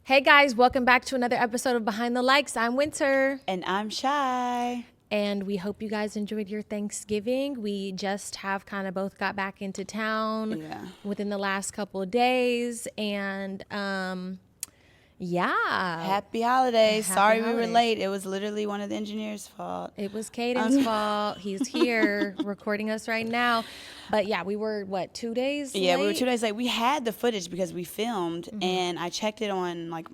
Hey guys, welcome back to another episode of Behind the Likes. I'm Winter. And I'm Shy. And we hope you guys enjoyed your Thanksgiving. We just have kind of both got back into town within the last couple of days. And Happy holidays. Sorry we were late. It was literally one of the engineers' fault. It was Caden's fault. He's here recording us right now. But yeah, we were, 2 days late? Yeah, we were 2 days late. We had the footage because we filmed, and I checked it on like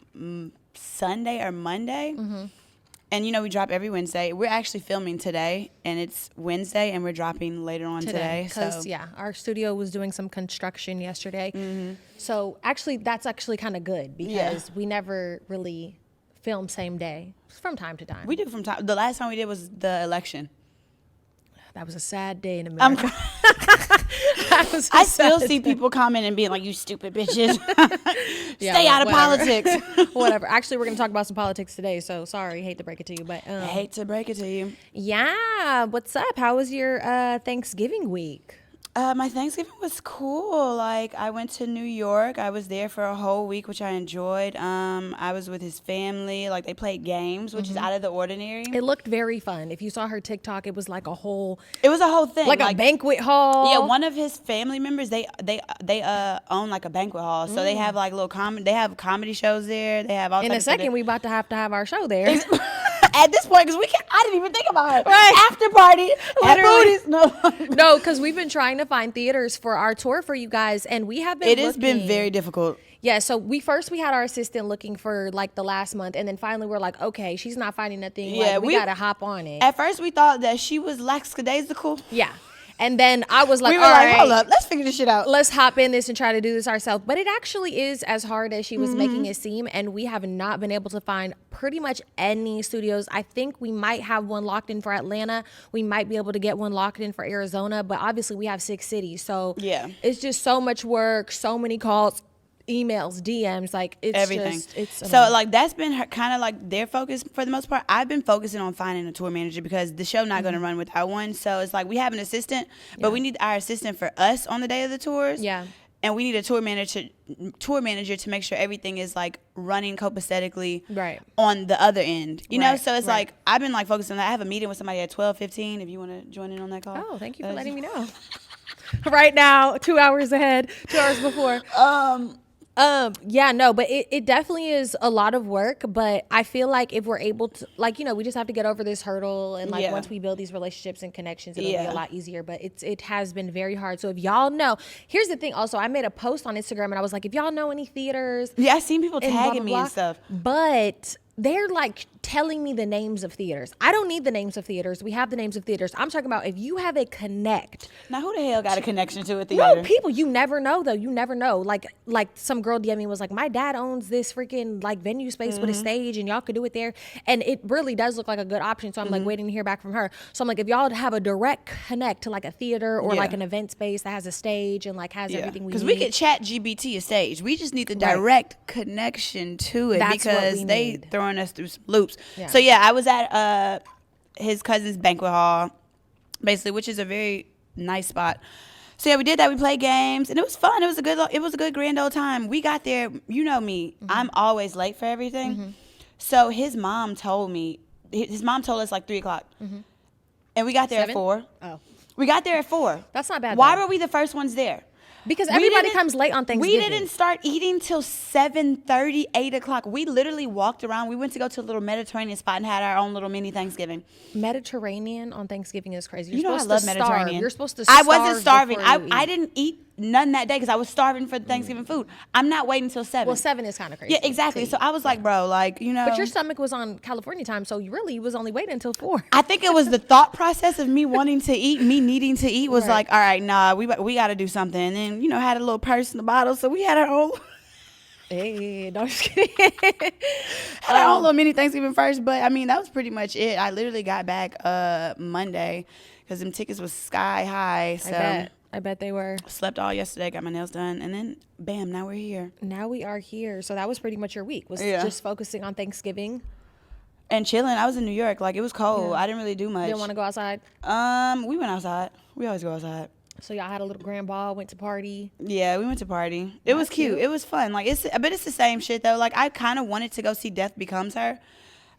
Sunday or Monday. And, we drop every Wednesday. We're actually filming today, and it's Wednesday, and we're dropping later on today. Because, our studio was doing some construction yesterday. So, actually, that's actually kind of good because we never really film same day from time to time. We do from time. The last time we did was the election. That was a sad day in America. I still see people comment and being like, you stupid bitches. Stay out of politics. Whatever. Actually, we're going to talk about some politics today, so sorry. Hate to break it to you. But I hate to break it to you. Yeah. What's up? How was your Thanksgiving week? My Thanksgiving was cool. Like, I went to New York. I was there for a whole week, which I enjoyed. I was with his family. Like, they played games, which is out of the ordinary. It looked very fun. If you saw her TikTok, it was like a whole... It was a whole thing. Like a banquet hall. Yeah, one of his family members, they own like a banquet hall. So they have like they have comedy shows there. They have all In a second, we about to have our show there. At this point, because I didn't even think about it. Right. After party, literally. No, because we've been trying to find theaters for our tour for you guys, and we have been It has been very difficult. Yeah, so we had our assistant looking for like the last month, and then finally we're like, okay, she's not finding nothing. Yeah, like, we got to hop on it. At first, we thought that she was lackadaisical. Yeah. And then I was like, we were all like, right, hold up, let's figure this shit out. Let's hop in this and try to do this ourselves. But it actually is as hard as she was making it seem. And we have not been able to find pretty much any studios. I think we might have one locked in for Atlanta. We might be able to get one locked in for Arizona. But obviously we have 6 cities. So it's just so much work, so many calls, emails, DMs, like it's everything. It's so like that's been kind of like their focus for the most part. I've been focusing on finding a tour manager because the show not going to run without one. So it's like we have an assistant, but we need our assistant for us on the day of the tours. Yeah. And we need a tour manager to make sure everything is like running copacetically on the other end. You know, so it's like I've been like focusing on that. I have a meeting with somebody at 12:15 if you want to join in on that call. Oh, thank you for letting me know. Right now, 2 hours ahead, 2 hours before. But it definitely is a lot of work, but I feel like if we're able to, like, we just have to get over this hurdle, and like once we build these relationships and connections, it'll be a lot easier, but it has been very hard. So if y'all know, here's the thing also, I made a post on Instagram and I was like, if y'all know any theaters. Yeah, I seen people tagging me and stuff. But they're like telling me the names of theaters. I don't need the names of theaters. We have the names of theaters. I'm talking about if you have a connect. Now, who the hell got a connection to a theater? No, people, you never know though. You never know. Like some girl DM me was like, my dad owns this freaking like venue space with a stage and y'all could do it there. And it really does look like a good option. So I'm like waiting to hear back from her. So I'm like, if y'all have a direct connect to like a theater or like an event space that has a stage and like has everything we need. Because we could chat GBT a stage. We just need the direct connection to it. That's because they throwing us through some loops. Yeah. So I was at his cousin's banquet hall, basically, which is a very nice spot. So we did that. We played games, and it was fun. It was a good grand old time. We got there. You know me, I'm always late for everything. So his mom told us like 3:00, and we got there 7? at 4. Oh, we got there at 4. That's not bad. Why were we the first ones there? Because everybody comes late on Thanksgiving. We didn't start eating till 7:30, 8 o'clock. We literally walked around. We went to go to a little Mediterranean spot and had our own little mini Thanksgiving. Mediterranean on Thanksgiving is crazy. I love Mediterranean. You're supposed to starve. I wasn't starving. I didn't eat none that day because I was starving for the Thanksgiving food. I'm not waiting till 7. Well, 7 is kind of crazy. Yeah, exactly. So I was like, bro, like, But your stomach was on California time, so you really was only waiting until 4. I think it was the thought process of me wanting to eat, me needing to eat was like, all right, nah, we got to do something. And then, had a little purse in the bottle, so we had our own. Hey, no, just kidding. Had our own little mini Thanksgiving first, but I mean, that was pretty much it. I literally got back Monday because them tickets was sky high. So I bet they were. Slept all yesterday, got my nails done, and then bam, now we're here. Now we are here. So that was pretty much your week, was just focusing on Thanksgiving. And chilling. I was in New York. Like, it was cold. I didn't really do much. You didn't want to go outside? We went outside. We always go outside. So y'all had a little grand ball, went to party. Yeah, we went to party. It was cute. It was fun. Like but it's the same shit though. Like I kind of wanted to go see Death Becomes Her.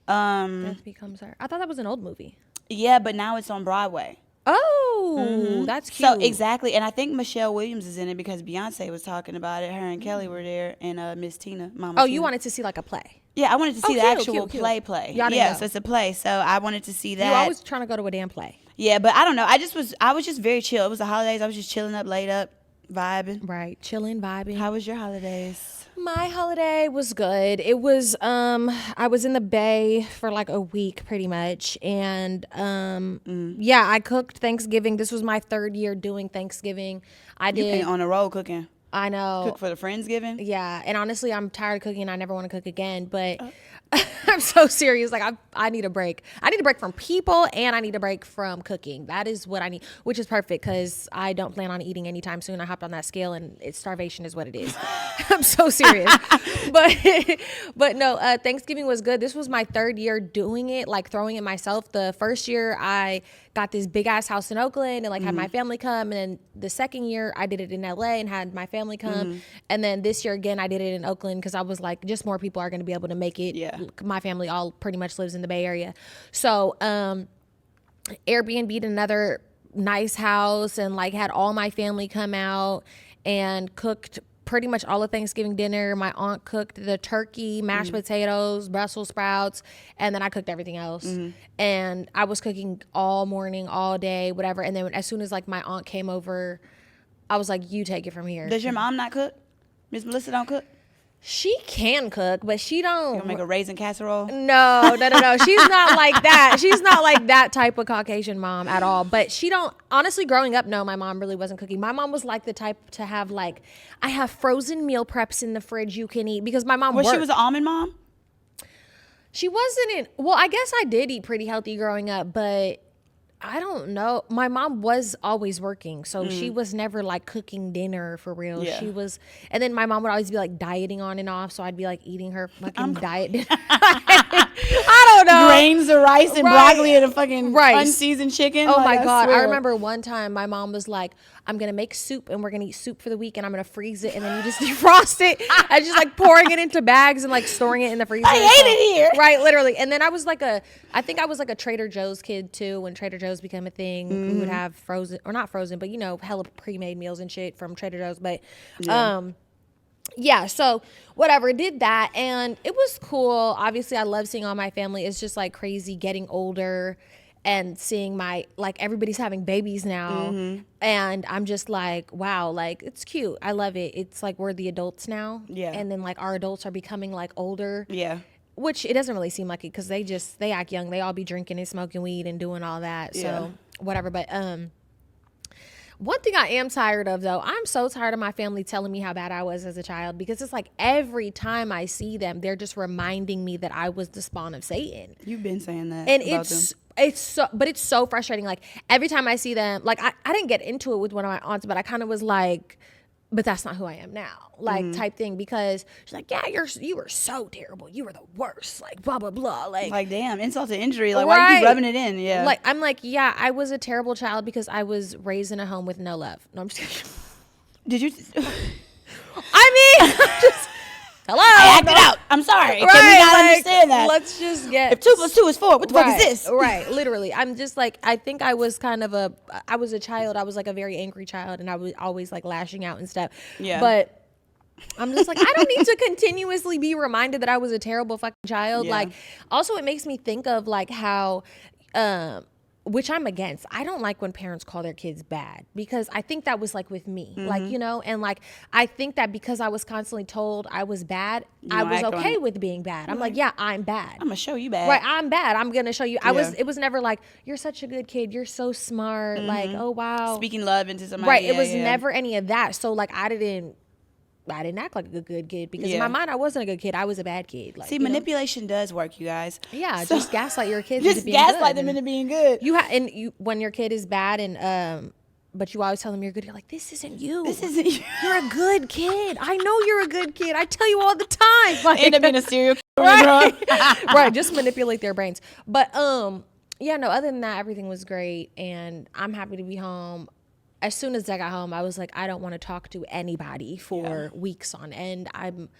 Death Becomes Her. I thought that was an old movie. Yeah, but now it's on Broadway. Oh, that's cute. So exactly, and I think Michelle Williams is in it because Beyonce was talking about it. Her and Kelly were there, and Miss Tina, Mama. Oh, Tina. you wanted to see like a play? Yeah, I wanted to see the cute, actual cute. play. Y'all didn't Yeah, go. so it's a play. So I wanted to see that. You always trying to go to a damn play. Yeah, but I don't know. I was just very chill. It was the holidays. I was just chilling up, laid up, vibing. Right, chilling, vibing. How was your holidays? My holiday was good. It was I was in the Bay for like a week pretty much, and yeah, I cooked Thanksgiving. This was my 3rd year doing Thanksgiving. You ain't on the road cooking. I know. Cook for the Friendsgiving? Yeah, and honestly, I'm tired of cooking. I never want to cook again, but I'm so serious. Like, I need a break. I need a break from people, and I need a break from cooking. That is what I need, which is perfect because I don't plan on eating anytime soon. I hopped on that scale, and starvation is what it is. I'm so serious. but no, Thanksgiving was good. This was my 3rd year doing it, like throwing it myself. The first year, I got this big ass house in Oakland and like had my family come, and then the second year I did it in LA and had my family come, and then this year again I did it in Oakland because I was like, just more people are going to be able to make it. Yeah, my family all pretty much lives in the Bay Area, so Airbnb'd another nice house and like had all my family come out and cooked pretty much all of Thanksgiving dinner. My aunt cooked the turkey, mashed potatoes, Brussels sprouts, and then I cooked everything else. And I was cooking all morning, all day, whatever. And then as soon as like my aunt came over, I was like, you take it from here. Does your mom not cook? Miss Melissa don't cook? She can cook, but she don't. You gonna make a raisin casserole? No. She's not like that. She's not like that type of Caucasian mom at all. But she don't, honestly, growing up, no, my mom really wasn't cooking. My mom was like the type to have like, I have frozen meal preps in the fridge you can eat, because my mom worked. She was an almond mom? She wasn't well, I guess I did eat pretty healthy growing up, but I don't know. My mom was always working, so she was never like cooking dinner for real. Yeah. She was, and then my mom would always be like dieting on and off, so I'd be like eating her fucking diet dinner. I don't know. Grains of rice and broccoli and a fucking unseasoned chicken. Oh my God. I remember one time my mom was like, I'm going to make soup and we're going to eat soup for the week and I'm going to freeze it and then you just defrost it. And just like pouring it into bags and like storing it in the freezer. I hate it here. Right, literally. And then I think I was like a Trader Joe's kid too, when Trader Joe's became a thing. We would have frozen, or not frozen, but you know, hella pre-made meals and shit from Trader Joe's. But yeah, so whatever, did that and it was cool. Obviously I love seeing all my family. It's just like crazy getting older and seeing everybody's having babies now, and I'm just like, wow, like it's cute. I love it. It's like we're the adults now, and then like our adults are becoming like older, which it doesn't really seem like it because they act young. They all be drinking and smoking weed and doing all that, so whatever. But one thing I am tired of, though, I'm so tired of my family telling me how bad I was as a child, because it's like every time I see them, they're just reminding me that I was the spawn of Satan. You've been saying that, and it's so frustrating. Like every time I see them, like I didn't get into it with one of my aunts, but I kind of was like, but that's not who I am now, like type thing, because she's like, yeah, you were so terrible, you were the worst, like blah blah blah, like damn, insult to injury, like why you keep rubbing it in? Yeah, like I'm like, yeah, I was a terrible child because I was raised in a home with no love. No, I'm just kidding. Did you? I mean, just hello. I acted out. I'm sorry. Right, can we not understand that? Let's just get. If 2 + 2 is 4, what the fuck is this? Right, literally. I'm just like, I think I was I was a child. I was like a very angry child, and I was always like lashing out and stuff. Yeah. But I'm just like, I don't need to continuously be reminded that I was a terrible fucking child. Yeah. Like, also it makes me think of like how, which I'm against. I don't like when parents call their kids bad, because I think that was like with me, like, you know, and like, I think that because I was constantly told I was bad, I was okay with being bad. I'm like, yeah, I'm bad. I'm gonna show you bad. Right, I'm bad. I'm gonna show you. It was never like, you're such a good kid, you're so smart, like, oh wow. Speaking love into somebody. Right, it was never any of that. So like, I didn't act like a good kid, because in my mind I wasn't a good kid. I was a bad kid. Like, manipulation does work, you guys. Yeah, so, just gaslight your kids. Just gaslight them into being good. When your kid is bad and but you always tell them you're good, you're like, this isn't you. This isn't you. You're a good kid. I know you're a good kid. I tell you all the time. Like, end up being a serial killer. Right. Right. Just manipulate their brains. But yeah, no, other than that, everything was great, and I'm happy to be home. as soon as I got home, I was like, I don't want to talk to anybody for weeks on end. I'm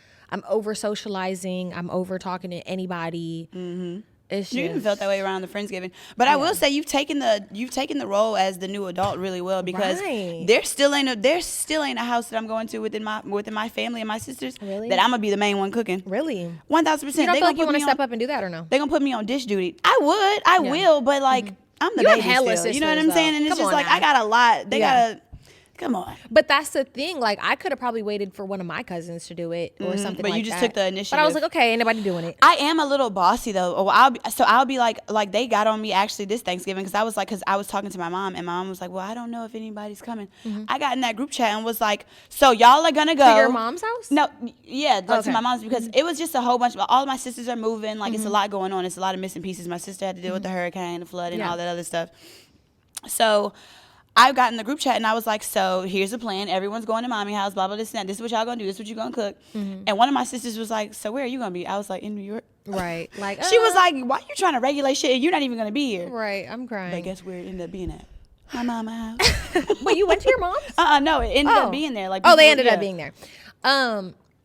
over socializing. I'm over talking to anybody. Mm-hmm. You even felt that way around the Friendsgiving, but I will say you've taken the role as the new adult really well, because there still ain't a house that I'm going to within my family and my sisters that I'm gonna be the main one cooking. Really, 1,000%. You don't feel like you want to step up and do that, or no? They're gonna put me on dish duty. I will, but like I'm the baby still. Sisters, you know what I'm saying? And it's just like now. I got a lot. They gotta. Come on. But that's the thing. Like, I could have probably waited for one of my cousins to do it or something like that. But you just took the initiative. But I was like, okay, ain't nobody doing it. I am a little bossy, though. I'll be like they got on me actually this Thanksgiving, because I was talking to my mom, and my mom was like, well, I don't know if anybody's coming. I got in that group chat and was like, so y'all are going to go. To your mom's house? No, yeah, to my mom's, because it was just a whole bunch. All of my sisters are moving. Like, it's a lot going on. It's a lot of missing pieces. My sister had to deal with the hurricane, the flood, and all that other stuff. So I got in the group chat and I was like, so here's the plan. Everyone's going to mommy house, blah, blah, this and that. This is what y'all going to do. This is what you're going to cook. And one of my sisters was like, so where are you going to be? I was like, in New York. Right. Like, she was like, why are you trying to regulate shit? You're not even going to be here. Right. I'm crying. But guess where it ended up being at? My mama house. Wait, you went to your mom's? No, it ended up being there. Like, they ended up being there.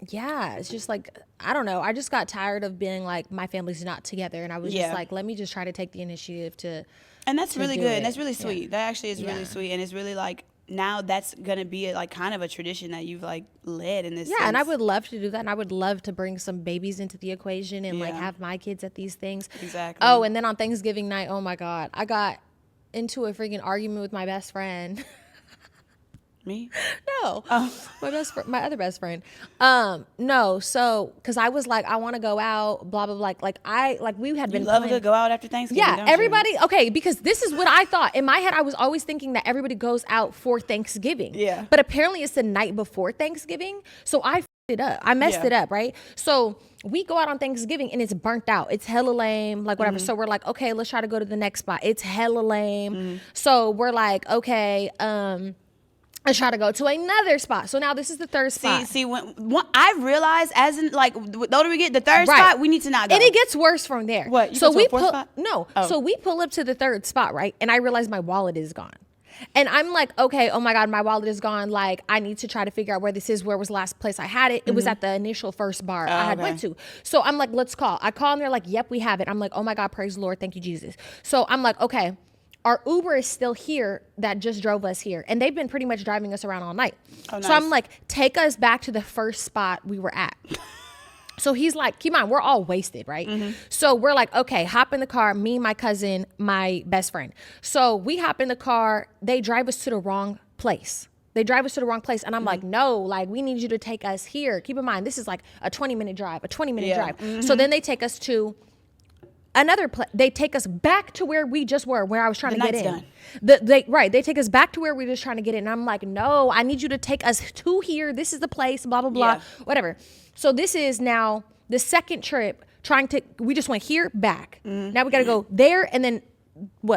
Yeah, it's just like, I don't know. I just got tired of being like, my family's not together. And I was just like, let me just try to take the initiative to. And that's really good. And that's really sweet. Yeah. That actually is really sweet. And it's really like, now that's going to be like kind of a tradition that you've like led in this sense. And I would love to do that. And I would love to bring some babies into the equation and like have my kids at these things. Exactly. Oh, and then on Thanksgiving night, oh my God, I got into a freaking argument with my best friend. Me? No. My other best friend. No. So, cause I was like, I want to go out, blah, blah, blah. Like we had been. You love to go out after Thanksgiving. Yeah. Everybody. You? Okay. Because this is what I thought in my head. I was always thinking that everybody goes out for Thanksgiving. Yeah. But apparently it's the night before Thanksgiving. So I it up. I messed it up. Right. So we go out on Thanksgiving and it's burnt out. It's hella lame. Like whatever. So we're like, okay, let's try to go to the next spot. It's hella lame. So we're like, okay, let's try to go to another spot. So now this is the third spot. See, when I realized, as in like, the older we get, the third spot, we need to not go. And it gets worse from there. What? You so we pull spot? No. Oh. So we pull up to the third spot, right? And I realize my wallet is gone. And I'm like, okay, oh my God, my wallet is gone. Like, I need to try to figure out where this is. Where was the last place I had it? It was at the initial first bar I had went to. So I'm like, let's call. I call and they're like, yep, we have it. I'm like, oh my God, praise the Lord. Thank you, Jesus. So I'm like, okay. Our Uber is still here that just drove us here. And they've been pretty much driving us around all night. Oh, nice. So I'm like, take us back to the first spot we were at. So he's like, keep in mind, we're all wasted, right? So we're like, okay, hop in the car, me, my cousin, my best friend. So we hop in the car. They drive us to the wrong place. And I'm like, no, like, we need you to take us here. Keep in mind, this is like a 20-minute drive, drive. So then they take us to another place. They take us back to where we just were, where I was trying to get in. They take us back to where we were just trying to get in. And I'm like, no, I need you to take us to here. This is the place, blah, blah, blah, whatever. So this is now the second trip we just went here, back. Now we got to go there and then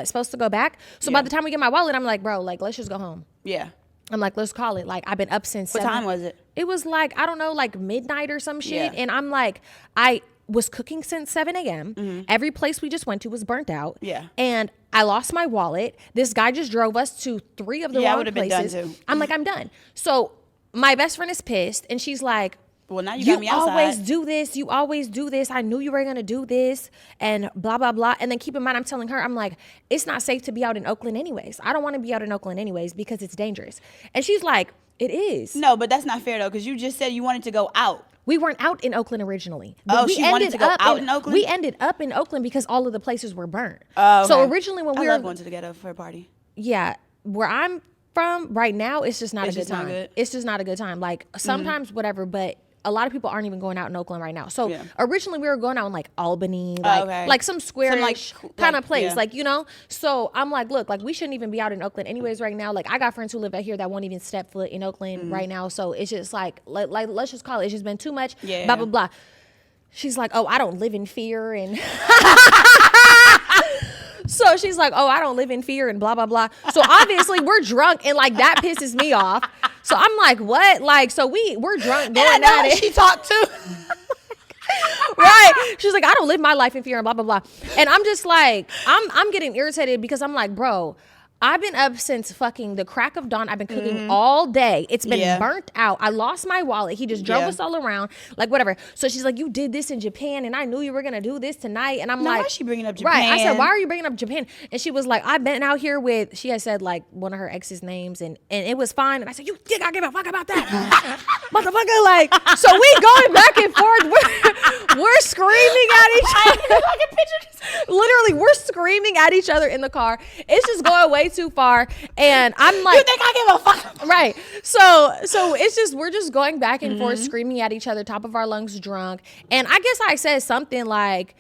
supposed to go back. So by the time we get my wallet, I'm like, bro, like, let's just go home. Yeah. I'm like, let's call it. Like, I've been up since What time was it? It was like, I don't know, like midnight or some shit. And I'm like, I was cooking since 7 a.m. Every place we just went to was burnt out. Yeah. And I lost my wallet. This guy just drove us to 3 of the wrong places. Been done too. I'm like, I'm done. So my best friend is pissed and she's like, well, now you got me outside. You always do this. I knew you were going to do this and blah, blah, blah. And then keep in mind, I'm telling her, I'm like, it's not safe to be out in Oakland anyways. I don't want to be out in Oakland anyways because it's dangerous. And she's like, it is. No, but that's not fair though, because you just said you wanted to go out. We weren't out in Oakland originally. She wanted to go out in Oakland? We ended up in Oakland because all of the places were burnt. Oh, okay. So originally when I love going to the ghetto for a party. Yeah. Where I'm from right now, it's just not a good time. It's just not a good time. Like sometimes whatever, but a lot of people aren't even going out in Oakland right now. So originally we were going out in like Albany, like some squarish kind of place, like, you know? So I'm like, look, like we shouldn't even be out in Oakland anyways right now. Like I got friends who live out here that won't even step foot in Oakland right now. So it's just like let's just call it. It's just been too much, blah, blah, blah. She's like, oh, I don't live in fear. And so she's like, oh, I don't live in fear and blah, blah, blah. So obviously we're drunk and like that pisses me off. So I'm like, what? Like, so we're drunk going at it. She talked to. Right. She's like, I don't live my life in fear and blah, blah, blah. And I'm just like, I'm getting irritated because I'm like, bro, I've been up since fucking the crack of dawn. I've been cooking all day. It's been burnt out. I lost my wallet. He just drove us all around, like whatever. So she's like, you did this in Japan, and I knew you were gonna do this tonight. And I'm like, why is she bringing up Japan? Right. I said, why are you bringing up Japan? And she was like, I've been out here with. She had said like one of her ex's names, and it was fine. And I said, you think I give a fuck about that, motherfucker? Like, so we going back and forth. We're screaming at each other. Literally, we're screaming at each other in the car. It's just going way too far, and I'm like, you think I give a fuck? Right. So it's just we're just going back and forth, screaming at each other, top of our lungs, drunk. And I guess I said something like,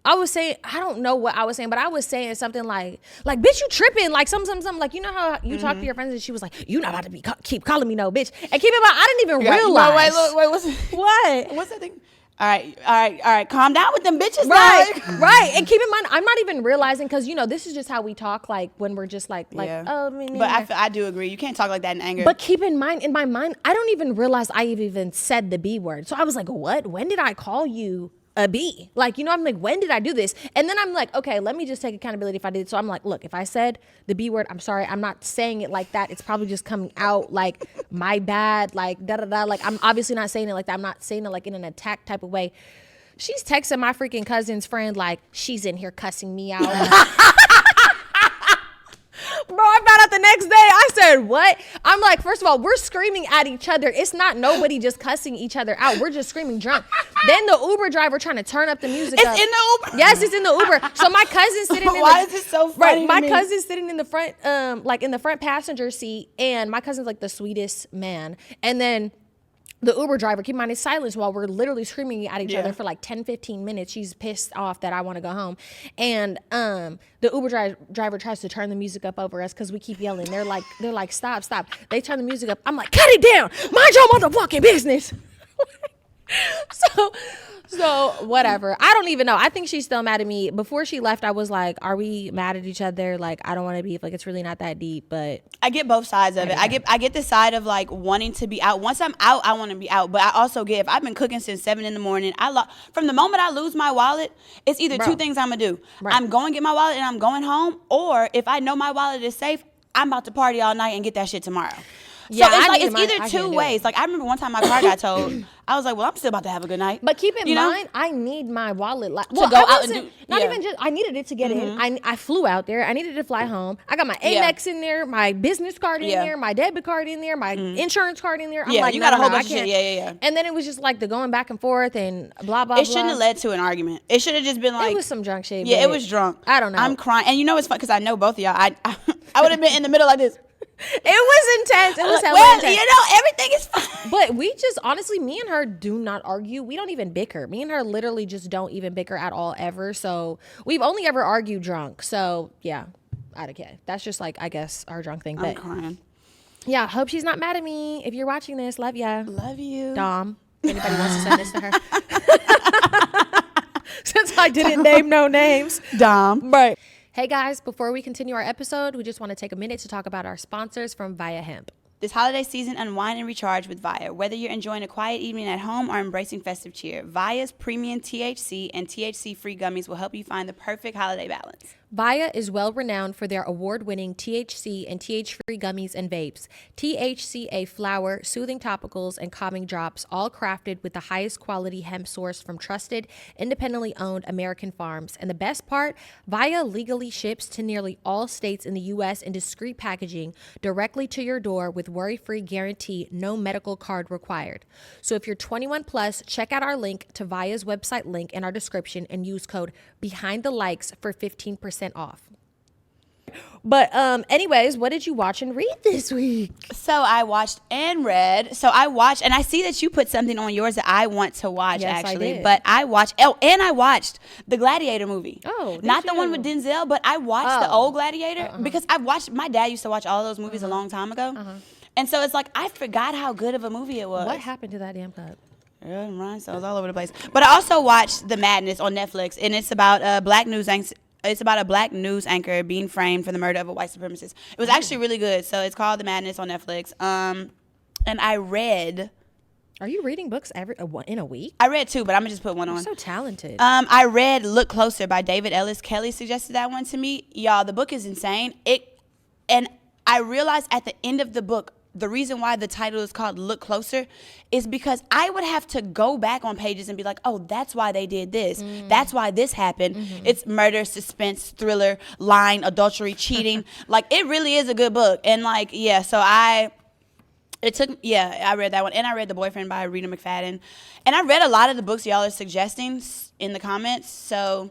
I was saying, I don't know what I was saying, but I was saying something like, bitch, you tripping, like some, like, you know how you talk to your friends, and she was like, you not about to be keep calling me no bitch, and keep in mind, I didn't even realize. No, wait, what's that thing? All right. Calm down with them bitches. Right. And keep in mind, I'm not even realizing, because, you know, this is just how we talk, like, when we're just like, oh, But I do agree. You can't talk like that in anger. But keep in mind, in my mind, I don't even realize I even said the B word. So I was like, what? When did I call you a B? Like, you know, I'm like, when did I do this? And then I'm like, okay, let me just take accountability if I did. So I'm like, look, if I said the B word, I'm sorry. I'm not saying it like that. It's probably just coming out like my bad, like da-da-da. Like, I'm obviously not saying it like that. I'm not saying it like in an attack type of way. She's texting my freaking cousin's friend like, she's in here cussing me out. Bro, I found out the next day. I said, what? I'm like, first of all, we're screaming at each other. It's not nobody just cussing each other out. We're just screaming drunk. Then the Uber driver trying to turn up the music. It's in the Uber? Yes, it's in the Uber. So my cousin's sitting in Why is this so funny? Right, my cousin's sitting in the front, like in the front passenger seat, and my cousin's like the sweetest man. And then the Uber driver, keep in mind, is silence while we're literally screaming at each other for like 10, 15 minutes. She's pissed off that I want to go home. And the Uber driver tries to turn the music up over us because we keep yelling. They're like, stop. They turn the music up. I'm like, cut it down. Mind your motherfucking business. So whatever. I don't even know. I think she's still mad at me. Before she left, I was like, are we mad at each other? Like, I don't want to be, like, it's really not that deep, but I get both sides of it. I get the side of like wanting to be out. Once I'm out, I want to be out. But I also get, if I've been cooking since 7 a.m, from the moment I lose my wallet, it's either two things I'm gonna do. Right. I'm going to get my wallet and I'm going home, or if I know my wallet is safe, I'm about to party all night and get that shit tomorrow. Yeah, so it's either two ways. Like, I remember one time my car got towed. I was like, well, I'm still about to have a good night. But keep in mind, I need my wallet to go out and do. Not even just, I needed it to get in. I flew out there. I needed to fly home. I got my Amex in there, my business card in there, my debit card in there, my insurance card in there. I'm like, you got a whole bunch of shit. Yeah. And then it was just like the going back and forth and blah, blah, blah. It shouldn't have led to an argument. It should have just been like. It was some drunk shit. Yeah, it was drunk. I don't know. I'm crying. And you know what's fun? Because I know both of y'all. I would have been in the middle like this. It was intense. It was hella intense. You know, everything is fine. But we just, honestly, me and her do not argue. We don't even bicker. Me and her literally just don't even bicker at all ever. So we've only ever argued drunk. So yeah, I don't care. That's just like, I guess, our drunk thing. I'm crying. Yeah, hope she's not mad at me. If you're watching this, love ya. Love you. Dom. Anybody wants to send this to her? Since I didn't name no names. Dom. Right. Hey guys, before we continue our episode, we just want to take a minute to talk about our sponsors from Via Hemp. This holiday season, unwind and recharge with Via. Whether you're enjoying a quiet evening at home or embracing festive cheer, Via's premium THC and THC-free gummies will help you find the perfect holiday balance. Via is well renowned for their award-winning THC and TH-free gummies and vapes. THCA flower, soothing topicals, and calming drops, all crafted with the highest quality hemp sourced from trusted, independently owned American farms. And the best part, Via legally ships to nearly all states in the U.S. in discreet packaging directly to your door with worry-free guarantee, no medical card required. So if you're 21 plus, check out our link to Via's website link in our description and use code BEHINDTHELIKES for 15% off. But anyways, what did you watch and read this week? So I watched and read. So I watched, and I see that you put something on yours that I want to watch. Yes, actually. I did. But I watched, and I watched the Gladiator movie. Oh, not the one with Denzel, but I watched the old Gladiator because my dad used to watch all those movies a long time ago. And so it's like, I forgot how good of a movie it was. What happened to that damn cup? Yeah, right. So it was all over the place. But I also watched The Madness on Netflix, and it's about a black news anchor being framed for the murder of a white supremacist. It was actually really good. So it's called The Madness on Netflix. And I read. Are you reading books in a week? I read 2, but I'm gonna just put one on. You're so talented. I read Look Closer by David Ellis Kelly. Suggested that one to me. Y'all, the book is insane. And I realized at the end of the book, the reason why the title is called Look Closer is because I would have to go back on pages and be like, oh, that's why they did this. That's why this happened. It's murder, suspense, thriller, lying, adultery, cheating. Like, it really is a good book. And like, yeah, so I read that one. And I read The Boyfriend by Rita McFadden. And I read a lot of the books y'all are suggesting in the comments. So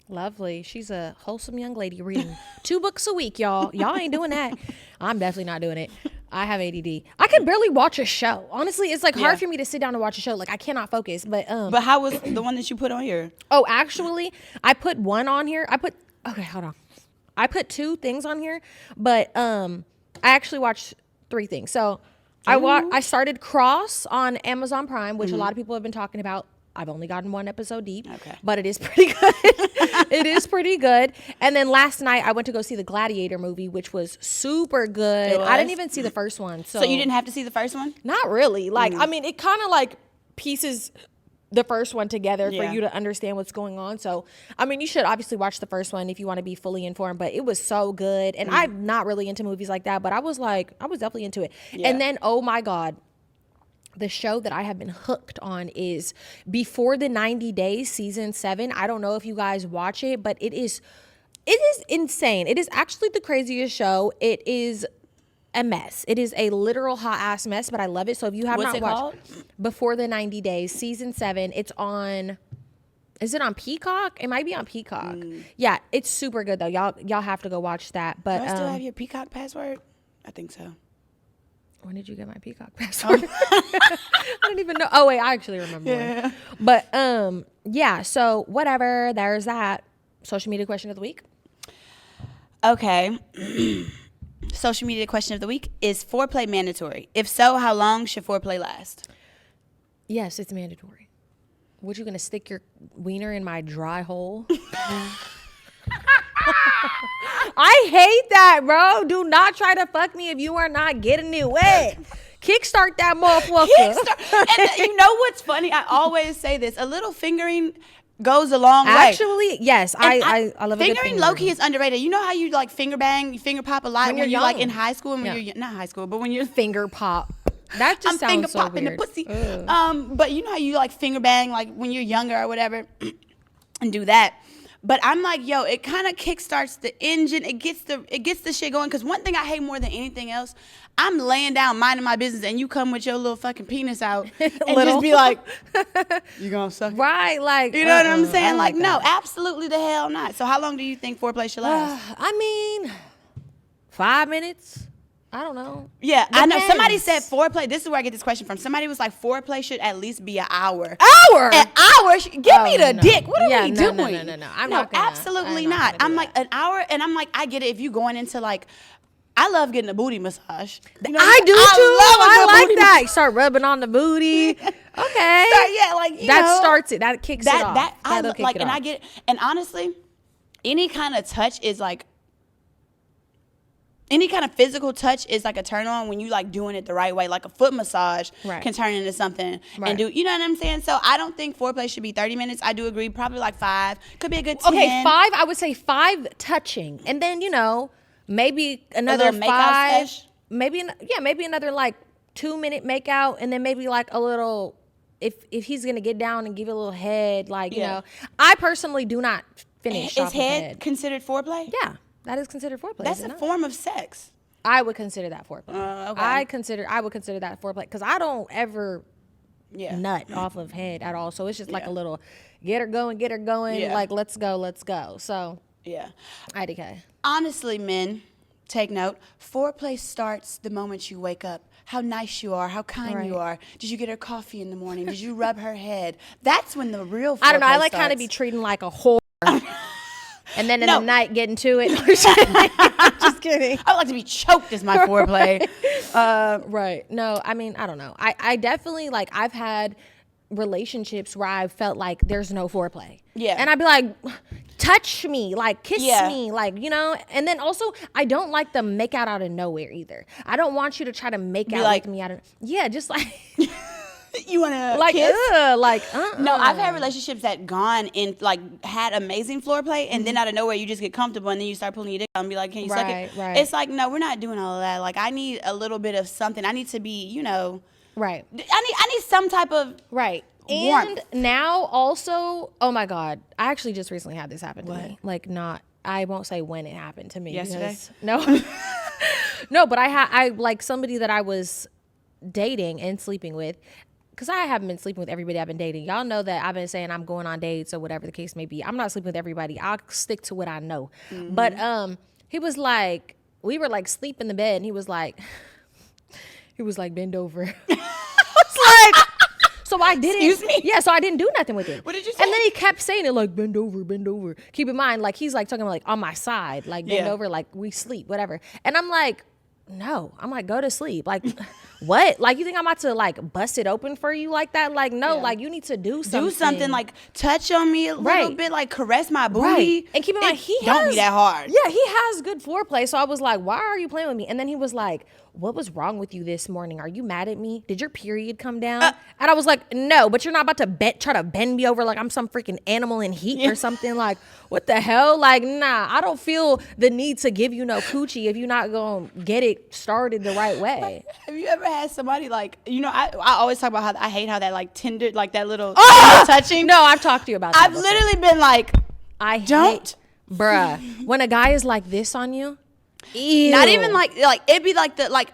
lovely. She's a wholesome young lady reading 2 books a week, y'all. Y'all ain't doing that. I'm definitely not doing it. I have ADD. I can barely watch a show. Honestly, it's like hard for me to sit down and watch a show. Like, I cannot focus. But how was the one that you put on here? Oh, actually, I put one on here. Okay, hold on. I put 2 things on here, but I actually watched 3 things. So I started Cross on Amazon Prime, which a lot of people have been talking about. I've only gotten 1 episode deep, but it is pretty good. It is pretty good. And then last night I went to go see the Gladiator movie, which was super good. I didn't even see the first one. So you didn't have to see the first one? Not really. Like, I mean, it kind of like pieces the first one together for you to understand what's going on. So, I mean, you should obviously watch the first one if you want to be fully informed, but it was so good. And I'm not really into movies like that, but I was definitely into it. Yeah. And then, oh my God, the show that I have been hooked on is Before the 90 Days, season 7. I don't know if you guys watch it, but it is insane. It is actually the craziest show. It is a mess. It is a literal hot ass mess, but I love it. So if you have not watched Before the 90 Days, season 7, it's on. Is it on Peacock? It might be on Peacock. Yeah, it's super good though. Y'all have to go watch that. But do I still have your Peacock password? I think so. When did you get my Peacock password? I don't even know. Oh wait, I actually remember. Yeah. But yeah. So whatever. There's that. Social media question of the week. Okay. Social media question of the week: is foreplay mandatory? If so, how long should foreplay last? Yes, it's mandatory. What, you gonna stick your wiener in my dry hole? I hate that, bro. Do not try to fuck me if you are not getting it wet. Kickstart that motherfucker. And you know what's funny? I always say this. A little fingering goes a long way. Actually, yes. I love a good fingering. Low-key is underrated. You know how you like finger bang, you finger pop a lot when you're like in high school and when you're not high school, but when you're finger pop. That just sounds finger so popping weird. the pussy. But you know how you like finger bang like when you're younger or whatever and do that. But I'm like, yo, it kind of kickstarts the engine. It gets the shit going. Because one thing I hate more than anything else, I'm laying down minding my business and you come with your little fucking penis out and just be like, you gonna suck it? Right, like, you know what I'm saying? Like no, absolutely the hell not. So how long do you think foreplay should last? I mean, 5 minutes. I don't know. Yeah, depends. I know. Somebody said foreplay. This is where I get this question from. Somebody was like, foreplay should at least be an hour. Hour? An hour? Give me the dick. What are we doing? No. I'm not gonna, absolutely not. I'm like, an hour, and I'm like, I get it. If you going into like, I love getting a booty massage. You know, I do too. I like that. You start rubbing on the booty. Okay. That starts it. That kicks it off. That'll kick it off. I get it. And honestly, any kind of touch is like, any kind of physical touch is like a turn on when you like doing it the right way. Like a foot massage can turn into something and do, you know what I'm saying? So I don't think foreplay should be 30 minutes. I do agree. Probably like 5. Could be a good 10. Okay, 5. I would say 5 touching. And then, you know, maybe another 5. Maybe another like 2-minute makeout. And then maybe like a little, if he's going to get down and give you a little head, like, you know. I personally do not finish off with head. Is head considered foreplay? Yeah. That is considered foreplay. That's a form of sex. I would consider that foreplay. Okay. I would consider that foreplay because I don't ever nut off of head at all. So it's just like a little get her going, like let's go. So IDK. Honestly, men, take note. Foreplay starts the moment you wake up. How nice you are, how kind you are. Did you get her coffee in the morning? Did you rub her head? That's when the real foreplay I don't know. I like starts. kind of be treating like a whore. And then in the night, getting to it. Just kidding. I would like to be choked as my foreplay. Right. No, I mean, I don't know. I definitely, like, I've had relationships where I felt like there's no foreplay. Yeah. And I'd be like, touch me, like, kiss me, like, you know. And then also, I don't like the make out of nowhere either. I don't want you to try to make out with me out of, just like... You want to Like, kiss? No, I've had relationships that gone and like had amazing foreplay, and then out of nowhere you just get comfortable, and then you start pulling your dick out and be like, "Can you suck it?" Right. It's like, no, we're not doing all of that. Like, I need a little bit of something. I need to be, right. I need some type of Right. warmth. And now also, oh my God, I actually just recently had this happen to me. Like, I won't say when it happened to me. Yesterday? No. No, but I like somebody that I was dating and sleeping with, because I haven't been sleeping with everybody I've been dating. Y'all know that I've been saying I'm going on dates or whatever the case may be. I'm not sleeping with everybody. I'll stick to what I know. But he was like, we were like sleep in the bed, and he was like, bend over. I was like, so I didn't. Excuse me? Yeah, so I didn't do nothing with it. What did you say? And then he kept saying it like, bend over, bend over. Keep in mind, like he's like talking about like on my side, like bend over, like we sleep, whatever. And I'm like, no. I'm like, go to sleep. Like, what? Like, you think I'm about to like bust it open for you like that? Like, no. Like, you need to do something. Do something, like touch on me a little bit, like caress my booty. Right. And keep in mind, don't be that hard. Yeah, he has good foreplay. So I was like, why are you playing with me? And then he was like, what was wrong with you this morning? Are you mad at me? Did your period come down? And I was like, no, but you're not about to try to bend me over like I'm some freaking animal in heat or something. Like, what the hell? Like, nah, I don't feel the need to give you no coochie if you're not going to get it started the right way. Have you ever had somebody like, I always talk about how I hate how that like tender, like that little touching. No, I've talked to you about that I've literally been like, bruh, when a guy is like this on you, ew. Not even like it'd be like it'd be like,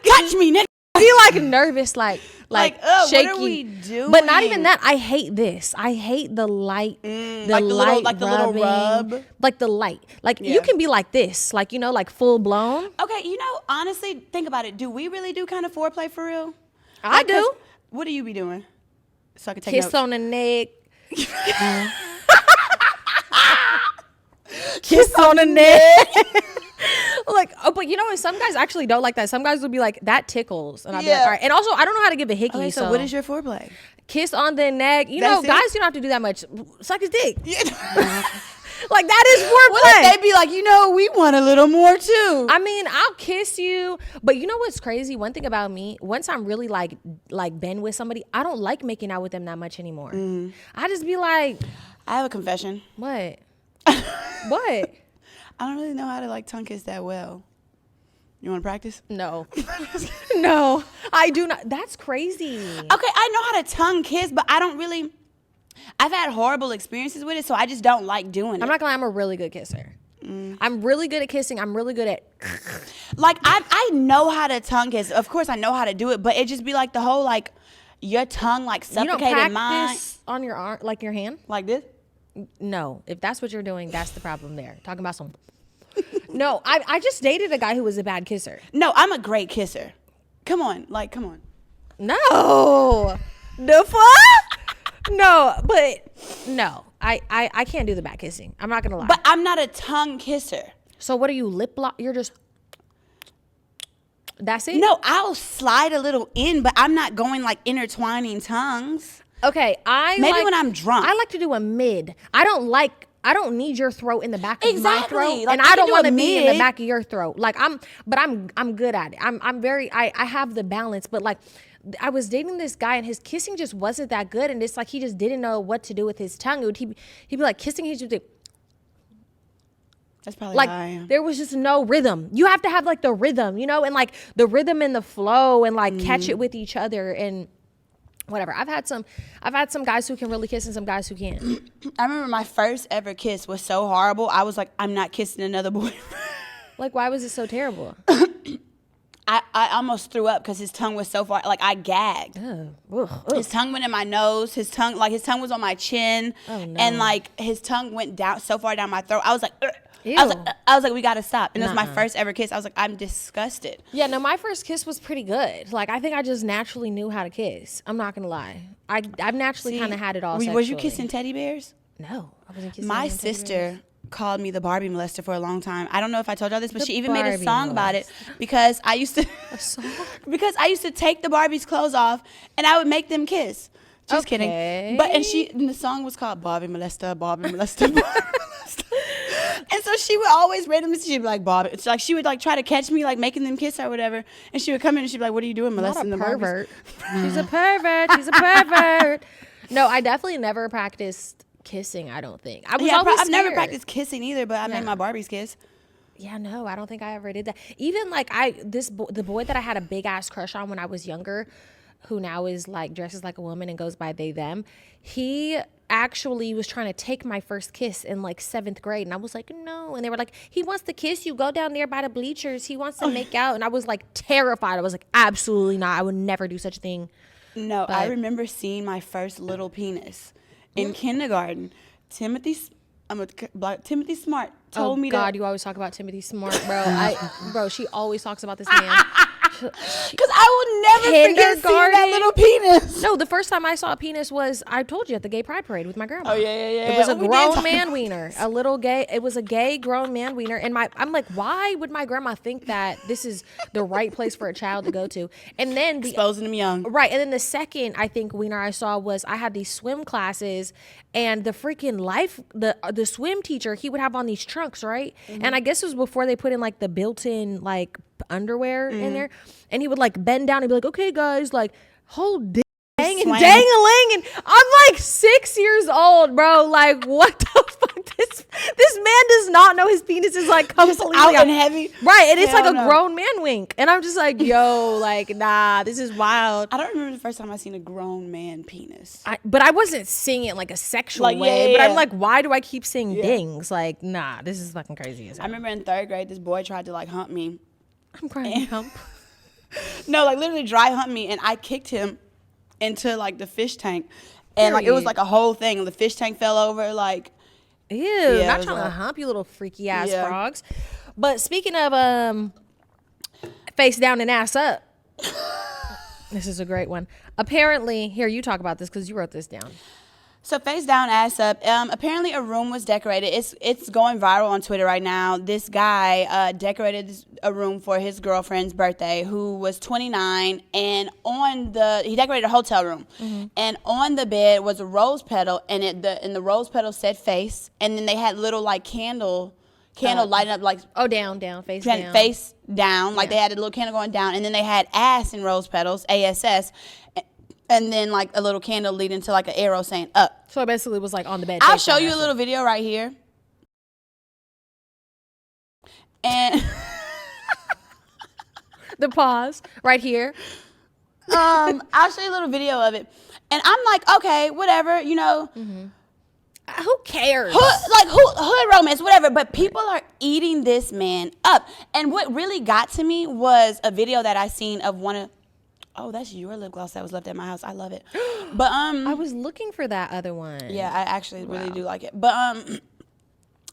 touch me, nigga. Be like nervous, like shaky. What are we doing? But not even that. I hate this. I hate the light, the light, the little rub, like the light. Like you can be like this, like like full blown. Okay, honestly, think about it. Do we really do kind of foreplay for real? I do. What do you be doing? So I can take kiss notes. on the neck. Kiss on the neck. Like, but some guys actually don't like that. Some guys will be like, that tickles. And I'll be like, all right. And also, I don't know how to give a hickey. Okay, so what is your foreplay? Kiss on the neck. Guys, you don't have to do that much. Suck his dick. Yeah. Like, that is foreplay. What if they be like, we want a little more too? I mean, I'll kiss you. But you know what's crazy? One thing about me, once I'm really like been with somebody, I don't like making out with them that much anymore. I just be like. I have a confession. What? What? I don't really know how to like tongue kiss that well. You want to practice? No. No, I do not. That's crazy. Okay, I know how to tongue kiss, but I don't really. I've had horrible experiences with it, so I just don't like doing it. I'm not gonna lie, I'm a really good kisser. I'm really good at kissing. I'm really good at. Like, I know how to tongue kiss. Of course, I know how to do it, but it just be like the whole like your tongue like suffocated you don't mine. practice on your arm, like your hand? Like this? No. If that's what you're doing, that's the problem there. Talking about some. No, I just dated a guy who was a bad kisser. No, I'm a great kisser. Come on. No. The fuck? No, but no. I can't do the bad kissing. I'm not gonna lie. But I'm not a tongue kisser. So what are you, lip lock? You're just. That's it? No, I'll slide a little in, but I'm not going like intertwining tongues. Okay, maybe when I'm drunk. I like to do a mid. I don't need your throat in the back of my throat, like, and I don't want to be in the back of your throat. Like I'm good at it. I have the balance, but like I was dating this guy and his kissing just wasn't that good, and it's like he just didn't know what to do with his tongue. He'd be like kissing, he'd just be, that's probably like how I am. There was just no rhythm. You have to have like the rhythm, and like the rhythm and the flow, and like catch it with each other and. Whatever. I've had some guys who can really kiss and some guys who can't. I remember my first ever kiss was so horrible. I was like, I'm not kissing another boy. Like, why was it so terrible? I almost threw up because his tongue was so far. Like, I gagged. His tongue went in my nose. His tongue was on my chin. Oh, no. And like his tongue went down so far down my throat. I was like, Ew. I was like, we gotta stop. And it was my first ever kiss. I was like, I'm disgusted. Yeah, no, my first kiss was pretty good. Like, I think I just naturally knew how to kiss. I'm not gonna lie. I've naturally kind of had it all. Was you kissing teddy bears? No, I wasn't kissing. My sister called me the Barbie molester for a long time. I don't know if I told y'all this, but she even made a song about it because I used to. A song? Because I used to take the Barbie's clothes off and I would make them kiss. Just kidding. But and the song was called Barbie Molester, Barbie Molester, Barbie Molester. And so she would always randomly, she'd be like, Bob, it's like she would like try to catch me like making them kiss her or whatever. And she would come in and she'd be like, what are you doing, molesting the pervert? She's a pervert. She's a pervert. No, I definitely never practiced kissing, I don't think. I've never practiced kissing either, but I made my Barbies kiss. Yeah, no, I don't think I ever did that. Even like the boy that I had a big ass crush on when I was younger, who now is like dresses like a woman and goes by they them, he actually was trying to take my first kiss in like 7th grade, and I was like, no. And they were like, he wants to kiss you, go down there by the bleachers, he wants to make out. And I was like terrified. I was like, absolutely not, I would never do such a thing. No, I remember seeing my first little penis in kindergarten. Timothy Smart told me God, you always talk about Timothy Smart, bro. She always talks about this man. Because I will never forget seeing that little penis. No, the first time I saw a penis was, I told you, at the gay pride parade with my grandma. Oh, yeah. It was a grown man wiener. It was a gay grown man wiener. And I'm like, why would my grandma think that this is the right place for a child to go to? And then exposing them young. Right. And then the second, I think, wiener I saw was, I had these swim classes, and the freaking the swim teacher, he would have on these trunks, right? Mm-hmm. And I guess it was before they put in like the built-in like underwear in there, and he would like bend down and be like, okay guys, like hold dang-a-ling, and I'm like 6 years old, bro. Like, what the fuck? This man does not know his penis is like completely out and heavy, right? And it's like a grown man wink, and I'm just like, yo, like, nah, this is wild. I don't remember the first time I seen a grown man penis, but I wasn't seeing it like a sexual way. But I'm like, why do I keep seeing dings? Like, nah, this is fucking crazy as hell. I remember in 3rd grade, this boy tried to like hump me. I'm crying. Hump. No, like literally dry hump me, and I kicked him into like the fish tank, and like it was like a whole thing. The fish tank fell over, like, ew, not trying to hump you, little freaky ass frogs. But speaking of face down and ass up, this is a great one. Apparently, here, you talk about this because you wrote this down. So face down, ass up. Apparently a room was decorated. It's going viral on Twitter right now. This guy decorated a room for his girlfriend's birthday, who was 29, and he decorated a hotel room. Mm-hmm. And on the bed was a rose petal, and the rose petal said face, and then they had little like candle lighting up, like face down, like they had a little candle going down, and then they had ass in rose petals, ASS. And then like a little candle leading to like an arrow saying up. So it basically was like on the bed. I'll show you a little video right here. And the pause right here. I'll show you a little video of it. And I'm like, okay, whatever, you know. Mm-hmm. Who cares? Hood romance, whatever. But people are eating this man up. And what really got to me was a video that I seen of one of. Oh, that's your lip gloss that was left at my house. I love it. But I was looking for that other one. Yeah, I actually really do like it. But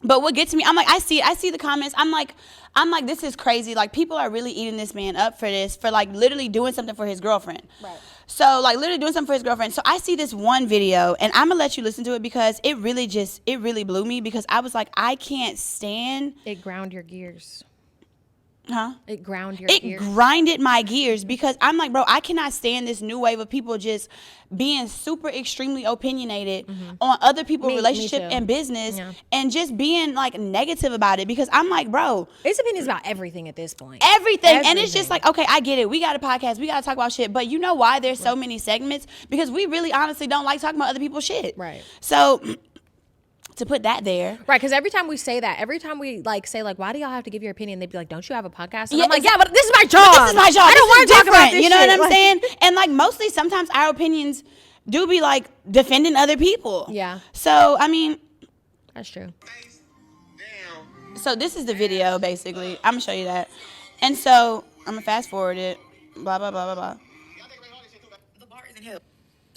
what gets me, I'm like, I see the comments. I'm like, this is crazy. Like, people are really eating this man up for this, for like literally doing something for his girlfriend. Right. So like literally doing something for his girlfriend. So I see this one video, and I'm gonna let you listen to it because it really blew me, because I was like, I can't stand. It ground your gears. Huh? It grinded my gears, because I'm like, bro, I cannot stand this new wave of people just being super extremely opinionated on other people's relationship and business, and just being like negative about it, because I'm like, bro, his opinion is about everything at this point. Everything. And it's just like, okay, I get it. We got a podcast. We got to talk about shit. But you know why there's so many segments? Because we really honestly don't like talking about other people's shit. Right. So to put that there. Right, because every time we say that, every time we like say like, why do y'all have to give your opinion? They'd be like, don't you have a podcast? And I'm like, yeah, but this is my job. This is my job. I don't want to talk about this. You know shit. what I'm saying? And like mostly sometimes our opinions do be like defending other people. Yeah. So, I mean. That's true. So this is the video, basically. I'm going to show you that. And so I'm going to fast forward it. Blah, blah, blah, blah, blah. The bar isn't hip.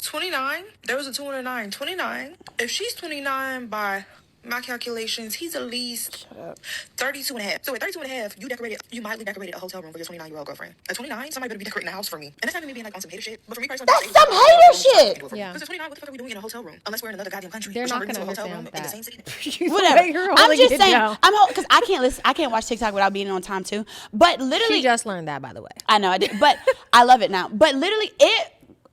29? There was a 2 and a 9. 29. If she's 29 by my calculations, he's at least 32 and a half. So at 32 and a half, you mildly decorated a hotel room for your 29-year-old girlfriend. At 29, somebody better be decorating the house for me. And that's not even me being like on some hater shit. But for me personally, that's some hater shit. Yeah. Because at 29, what the fuck are we doing in a hotel room? Unless we're in another goddamn country. They're not going to hotel understand room that. in the same city. Whatever. I'm just saying. Because I can't watch TikTok without being on time too. But literally. She just learned that, by the way. I know I did. But I love it now. But literally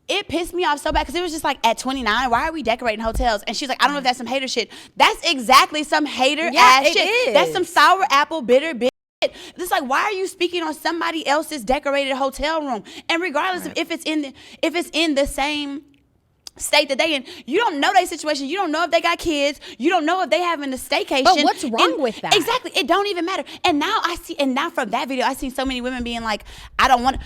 it pissed me off so bad because it was just like, at 29, why are we decorating hotels? And she's like, I don't know if that's some hater shit. That's exactly some hater ass it shit. is. That's some sour apple bitter bitch. It's like, why are you speaking on somebody else's decorated hotel room? And regardless of if it's in the same state that they in, you don't know their situation. You don't know if they got kids. You don't know if they having a staycation. But what's wrong with that? Exactly. It don't even matter. And now from that video, I see so many women being like, I don't want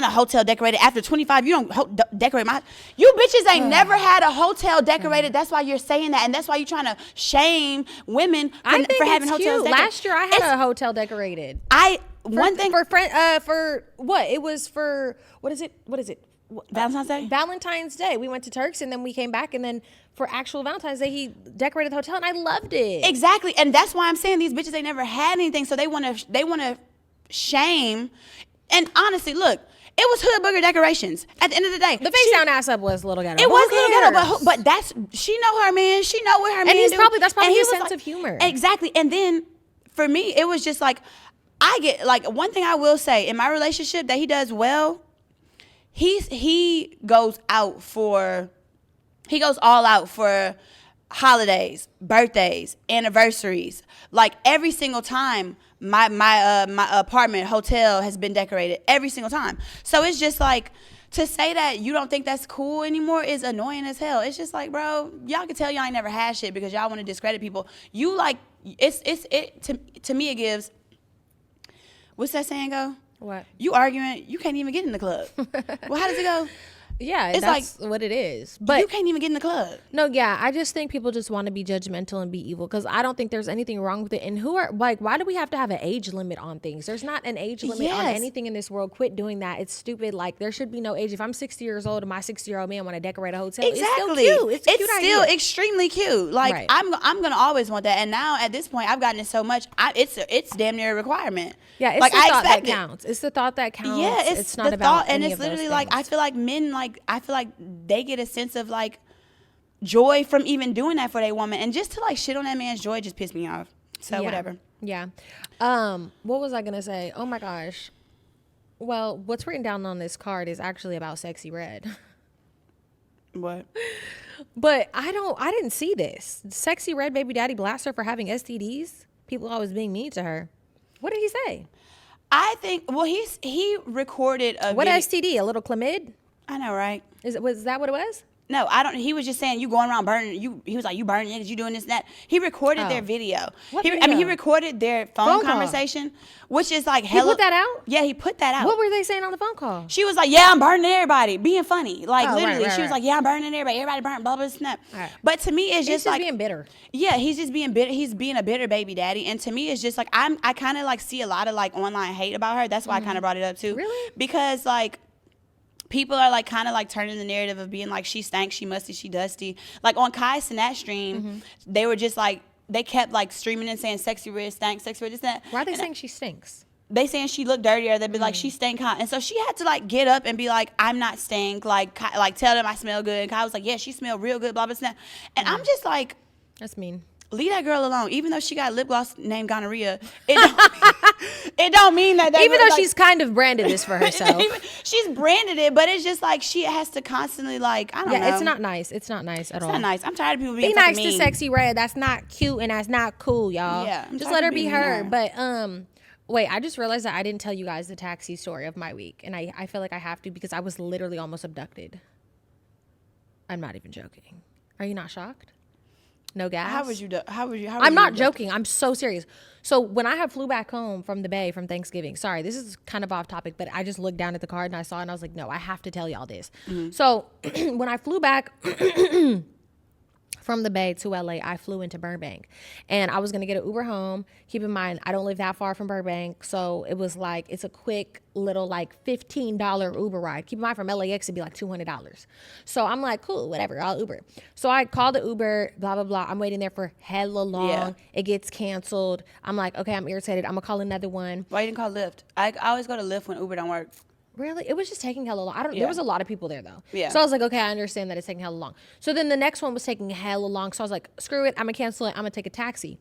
a hotel decorated after 25. You don't decorate my. You bitches ain't never had a hotel decorated. That's why you're saying that, and that's why you're trying to shame women for having hotels decorated. Last year I had a hotel decorated. For what? It was for what is it? Valentine's Day. We went to Turks and then we came back, and then for actual Valentine's Day he decorated the hotel and I loved it. Exactly, and that's why I'm saying these bitches ain't never had anything, so they want to shame. And honestly, look, it was hood booger decorations. At the end of the day, the face down ass up was a little ghetto. It was a little ghetto, but that's she know her man. She know what her man. And that's probably his sense of humor. Exactly. And then for me, it was just like, I get like, one thing I will say in my relationship that he does well. He goes all out for holidays, birthdays, anniversaries. Like every single time my apartment hotel has been decorated, every single time. So it's just like, to say that you don't think that's cool anymore is annoying as hell. It's just like, bro, y'all can tell y'all ain't never had shit because y'all want to discredit people. You like, to me it gives, what's that saying go? What? You arguing, you can't even get in the club. Well, how does it go? Yeah, it's that's like what it is. But you can't even get in the club. No, yeah, I just think people just want to be judgmental and be evil because I don't think there's anything wrong with it. And why do we have to have an age limit on things? There's not an age limit on anything in this world. Quit doing that. It's stupid. Like, there should be no age. If I'm 60 years old and my 60-year-old man want to decorate a hotel, exactly. It's still cute. It's a cute still idea. Extremely cute. Like, I'm gonna always want that. And now at this point, I've gotten it so much. It's damn near a requirement. Yeah, it's like, the thought that counts. It's the thought that counts. Yeah, it's not about thought, and it's literally like, I feel like men, like, they get a sense of like joy from even doing that for their woman, and just to like shit on that man's joy just pissed me off. So whatever. Yeah. What was I gonna say? Oh my gosh. Well, what's written down on this card is actually about Sexy Red. What? But I didn't see this. Sexy Red baby daddy blasts her for having STDs. People always being mean to her. What did he say? I think, well, he recorded a what STD? A little chlamyd? I know, right? Was that what it was? No, I don't. He was just saying, you going around burning. He was like, you burning niggas, you doing this and that. He recorded their video. He recorded their phone conversation, which is like hella. He put that out? Yeah, he put that out. What were they saying on the phone call? She was like, yeah, I'm burning everybody, being funny. Like, literally, right, she was like, yeah, I'm burning everybody. Everybody burning, blah, blah, snap. Right. But to me, it's just like, being bitter. Yeah, he's just being bitter. He's being a bitter baby daddy. And to me, it's just like, I kind of like see a lot of like online hate about her. That's why I kind of brought it up too. Really? Because like, people are like kind of like turning the narrative of being like, she stank, she musty, she dusty. Like on Kai Sinat stream, they were just like, they kept like streaming and saying Sexy Red stank, Sexy Red this that. Why are they saying she stinks? They saying she looked dirty, or they'd be like, she stank hot. And so she had to like get up and be like, I'm not stink. Like tell them I smell good. And Kai was like, yeah, she smelled real good, blah, blah, blah. And I'm just like, that's mean. Leave that girl alone. Even though she got lip gloss named gonorrhea, it don't mean that. Even though she's kind of branded this for herself, she's branded it, but it's just like she has to constantly like, I don't know. Yeah, it's not nice. It's not nice at all. It's not nice. I'm tired of people being be nice mean. to Sexy Red. That's not cute and that's not cool, y'all. Yeah, just let her be her. But wait, I just realized that I didn't tell you guys the taxi story of my week, and I feel like I have to because I was literally almost abducted. I'm not even joking. Are you not shocked? No gas. How was you? I'm not joking. I'm so serious. So when I flew back home from the Bay from Thanksgiving, sorry, this is kind of off topic, but I just looked down at the card and I saw it and I was like, no, I have to tell y'all this. So when I flew back from the Bay to LA, I flew into Burbank and I was going to get an Uber home. Keep in mind, I don't live that far from Burbank. So it was like, it's a quick little like $15 Uber ride. Keep in mind, from LAX, it'd be like $200. So I'm like, cool, whatever, I'll Uber. So I called the Uber, blah, blah, blah. I'm waiting there for hella long. Yeah. It gets canceled. I'm like, okay, I'm irritated. I'm gonna call another one. Why you didn't call Lyft? I always go to Lyft when Uber don't work. Really? It was just taking hella long. There was a lot of people there though. Yeah. So I was like, okay, I understand that it's taking hella long. So then the next one was taking hella long. So I was like, screw it. I'm gonna cancel it. I'm gonna take a taxi.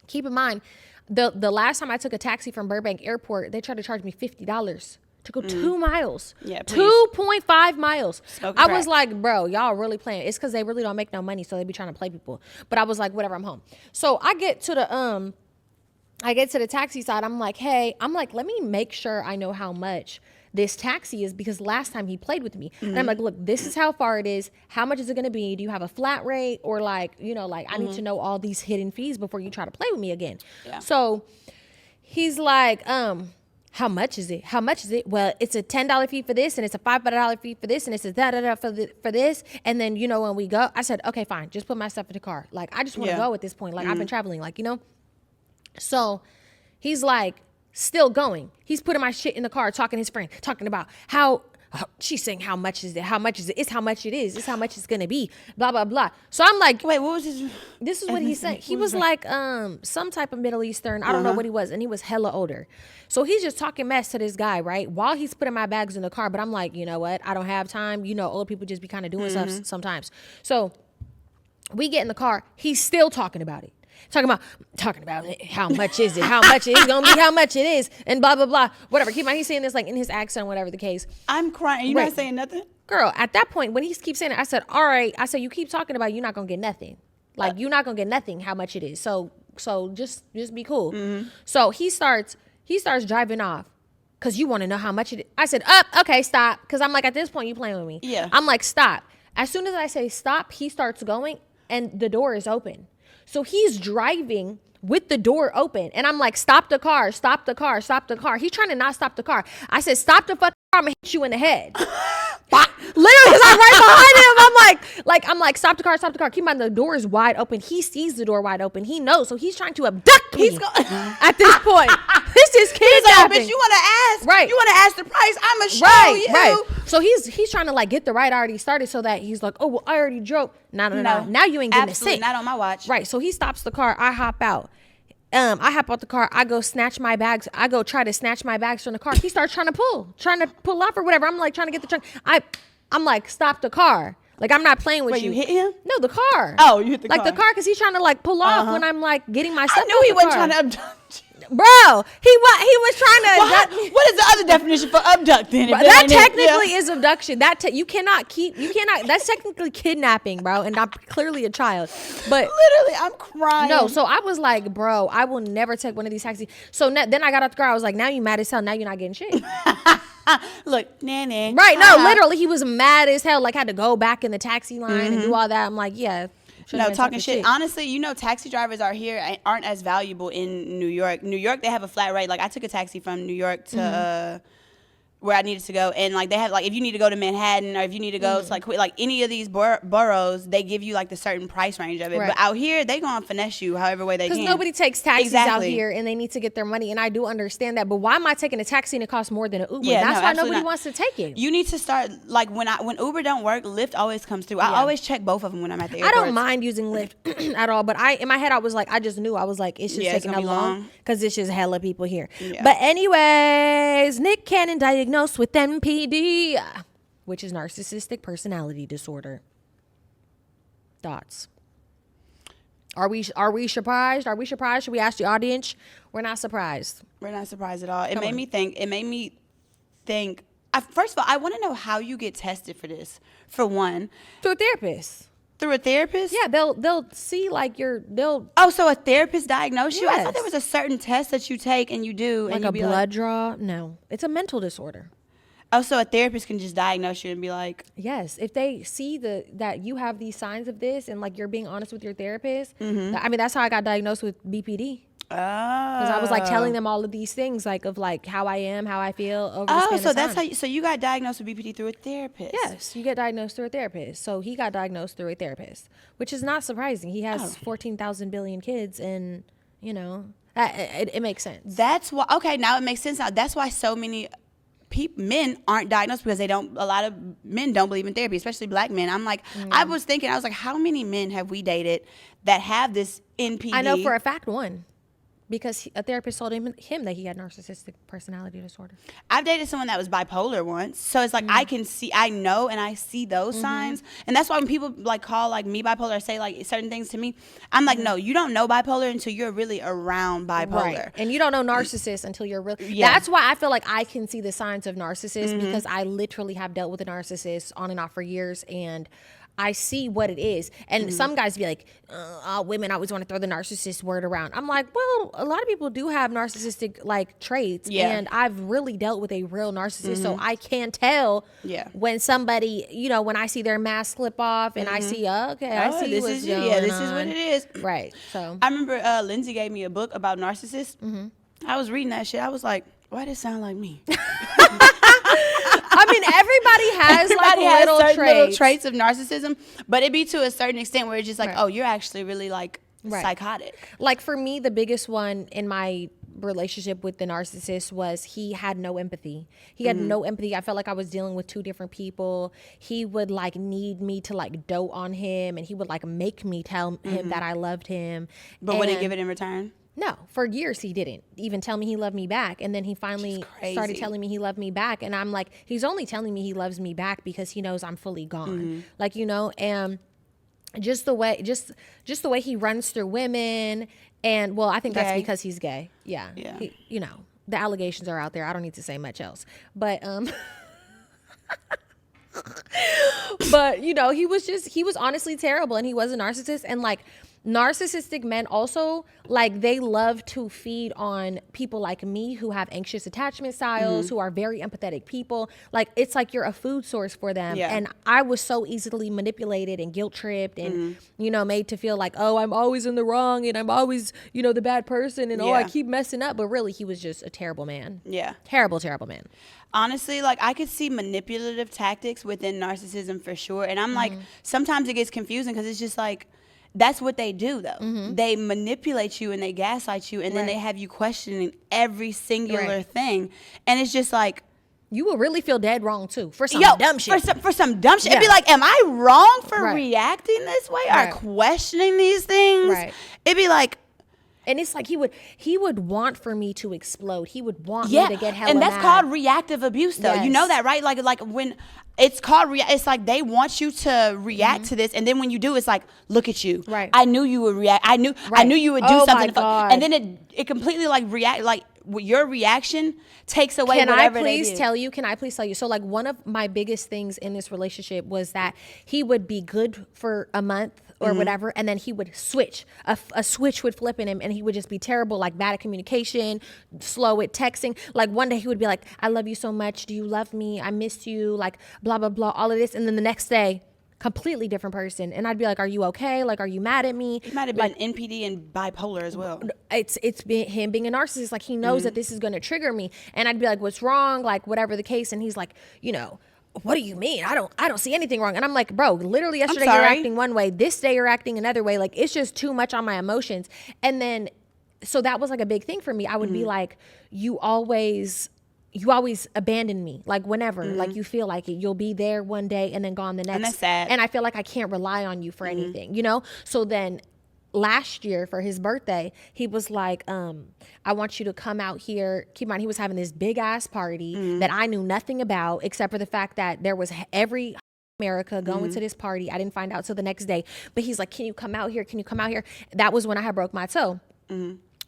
Keep in mind, the last time I took a taxi from Burbank Airport, they tried to charge me $50 to go 2 miles. Yeah, please. 2.5 miles. Smoke I crack. was like, bro, y'all really playing. It's because they really don't make no money, so they be trying to play people. But I was like, whatever, I'm home. So I get to the taxi side. I'm like, hey, let me make sure I know how much this taxi is, because last time he played with me. And I'm like, look, this is how far it is. How much is it going to be? Do you have a flat rate? Or like, you know, like I need to know all these hidden fees before you try to play with me again. Yeah. So he's like, how much is it? How much is it? Well, it's a $10 fee for this, and it's a $5 fee for this, and it's a da-da-da for this. And then, you know, when we go, I said, okay, fine, just put my stuff in the car. Like, I just want to go at this point. Like, I've been traveling, like, you know. So he's like, still going. He's putting my shit in the car, talking to his friend, talking about how she's saying, how much is it? How much is it? It's how much it is. It's how much it's going to be. Blah, blah, blah. So I'm like, wait, what was his? This is what he said. He was like some type of Middle Eastern. I don't know what he was. And he was hella older. So he's just talking mess to this guy, right? While he's putting my bags in the car. But I'm like, you know what? I don't have time. You know, old people just be kind of doing stuff sometimes. So we get in the car. He's still talking about it. Talking about it, how much is it? How much it's gonna be? How much it is? And blah blah blah. Whatever. Keep in mind, he's saying this like in his accent, whatever the case. I'm crying. You're not saying nothing, girl. At that point, when he keeps saying it, I said, "All right." I said, "You keep talking about it, you're not gonna get nothing. Like you're not gonna get nothing. How much it is? So just be cool." So he starts driving off. Cause you want to know how much it is. I said, okay, stop. Cause I'm like, at this point, you playing with me. Yeah. I'm like, stop. As soon as I say stop, he starts going, and the door is open. So he's driving with the door open. And I'm like, stop the car, stop the car, stop the car. He's trying to not stop the car. I said, stop the fucking car, I'm gonna hit you in the head. Literally, because I'm right behind him. I'm like, stop the car, stop the car. Keep in mind, the door is wide open. He sees the door wide open. He knows. So he's trying to abduct me at this point. This is kidnapping. Like, bitch, you want to ask? Right. You want to ask the price? I'm going to show you. Right. So he's trying to like get the ride already started so that he's like, oh, well, I already drove. No. Now you ain't getting absolutely sick. not on my watch. Right. So he stops the car. I hop out. I hop out the car. I go snatch my bags. I go try to snatch my bags from the car. He starts trying to pull off or whatever. I'm like trying to get the trunk. I'm like, stop the car. Like, I'm not playing with Wait, you. you hit him? No, the car. Oh, you hit the car. Like the car, because he's trying to like pull off when I'm like getting my stuff. I knew he wasn't trying to abduct you. Bro, he was trying to abduct me. What is the other definition for abducting? That technically is abduction. You cannot, that's technically kidnapping, bro. And I'm clearly a child. But literally, I'm crying. no, so I was like, bro, I will never take one of these taxis. So then I got out the car. I was like, now you mad as hell. Now you're not getting shit. Look, nanny. Right, no, literally, he was mad as hell. Like, had to go back in the taxi line and do all that. I'm like, yeah. No, talking shit. Honestly, you know, taxi drivers aren't as valuable in New York. New York, they have a flat rate. Like, I took a taxi from New York to where I needed to go, and like they have like if you need to go to Manhattan or if you need to go to like any of these boroughs, they give you like the certain price range of it. Right. But out here, they gonna finesse you however way they can. Because nobody takes taxis out here, and they need to get their money, and I do understand that. But why am I taking a taxi and it costs more than an Uber? Yeah, that's why nobody wants to take it. You need to start like when Uber don't work, Lyft always comes through. I always check both of them when I'm at the airport. I don't mind using Lyft at all, but in my head I was like, I just knew I was like, it's just taking that long because it's just hella people here. Yeah. But anyways, Nick Cannon diagnosed with NPD, which is narcissistic personality disorder. Thoughts? Are we surprised? Are we surprised? Should we ask the audience? We're not surprised. We're not surprised at all. It made me think. First of all, I want to know how you get tested for this. For one, through a therapist. Through a therapist? Yeah, they'll see like Oh, so a therapist diagnosed you? Yes. I thought there was a certain test that you take and you do. Like and a blood draw? No, it's a mental disorder. Oh, so a therapist can just diagnose you and be like, yes, if they see that you have these signs of this and like you're being honest with your therapist. I mean, that's how I got diagnosed with BPD. Because I was like telling them all of these things, like of like how I am, how I feel over the span so of that's time. how. So you got diagnosed with BPD through a therapist. Yes, you get diagnosed through a therapist. So he got diagnosed through a therapist, which is not surprising. He has 14,000 billion kids, and you know it makes sense. That's why. Okay, now it makes sense. Now that's why so many men aren't diagnosed, because a lot of men don't believe in therapy, especially black men. I'm like, I was like, how many men have we dated that have this NPD? I know for a fact one. Because a therapist told him that he had narcissistic personality disorder. I've dated someone that was bipolar once, so it's like I know and I see those signs, and that's why when people like call like me bipolar or say like certain things to me, I'm like, no, you don't know bipolar until you're really around bipolar, right. And you don't know narcissist until you're really. Yeah. That's why I feel like I can see the signs of narcissist because I literally have dealt with a narcissist on and off for years, and I see what it is. And some guys be like, women always want to throw the narcissist word around. I'm like, well, a lot of people do have narcissistic like traits. Yeah. And I've really dealt with a real narcissist. So I can tell when somebody, you know, when I see their mask slip off and I see, I see this what's is going this on. is what it is. Right. So I remember Lindsay gave me a book about narcissists. I was reading that shit. I was like, why does it sound like me? I mean, everybody has little traits of narcissism, but it be to a certain extent where it's just like, oh, you're actually really like psychotic. Like for me, the biggest one in my relationship with the narcissist was he had no empathy. He had no empathy. I felt like I was dealing with two different people. He would like need me to like dote on him, and he would like make me tell him that I loved him. But would he give it in return? No, for years he didn't even tell me he loved me back. And then he finally started telling me he loved me back. And I'm like, he's only telling me he loves me back because he knows I'm fully gone. Like, you know, and just the way he runs through women. And well, I think that's because he's gay. Yeah. He, you know, the allegations are out there. I don't need to say much else. But but you know, he was honestly terrible, and he was a narcissist. And like narcissistic men also, like, they love to feed on people like me who have anxious attachment styles, who are very empathetic people. Like, it's like you're a food source for them. And I was so easily manipulated and guilt tripped and, you know, made to feel like, oh, I'm always in the wrong and I'm always, you know, the bad person and, oh, I keep messing up. But really, he was just a terrible man. Yeah. Terrible, terrible man. Honestly, like, I could see manipulative tactics within narcissism for sure. And I'm like, sometimes it gets confusing because it's just like, that's what they do, though. They manipulate you and they gaslight you, and then they have you questioning every singular thing. And it's just like, you will really feel dead wrong too for some dumb shit. For some dumb shit. It'd be like, am I wrong for reacting this way or questioning these things? It'd be like, and it's like he would want for me to explode. He would want me to get hella and that's mad. called reactive abuse, though. You know that, right? Like when it's called it's like they want you to react to this, and then when you do, it's like, look at you. Right. I knew you would react. I knew you would do something. And then it completely like react like your reaction takes away whatever they do. Can I please tell you? So like one of my biggest things in this relationship was that he would be good for a month or whatever, and then he would switch. A switch would flip in him, and he would just be terrible, like bad at communication, slow at texting. Like one day he would be like, I love you so much. Do you love me? I miss you. Like blah, blah, blah, all of this. And then the next day, completely different person. And I'd be like, are you okay? Like, are you mad at me? He might have been NPD and bipolar as well. It's been him being a narcissist. Like he knows that this is going to trigger me. And I'd be like, what's wrong? Like whatever the case. And he's like, you know, what do you mean? I don't see anything wrong. And I'm like, bro, literally yesterday you're acting one way. This day you're acting another way. Like it's just too much on my emotions. And then, so that was like a big thing for me. I would be like, you always abandon me. Like whenever, like you feel like it, you'll be there one day and then gone the next. And that's sad. And I feel like I can't rely on you for anything, you know? So then last year for his birthday, he was like, I want you to come out here. Keep in mind, he was having this big ass party that I knew nothing about, except for the fact that there was every America going to this party. I didn't find out till the next day. But he's like, can you come out here? Can you come out here? That was when I had broke my toe.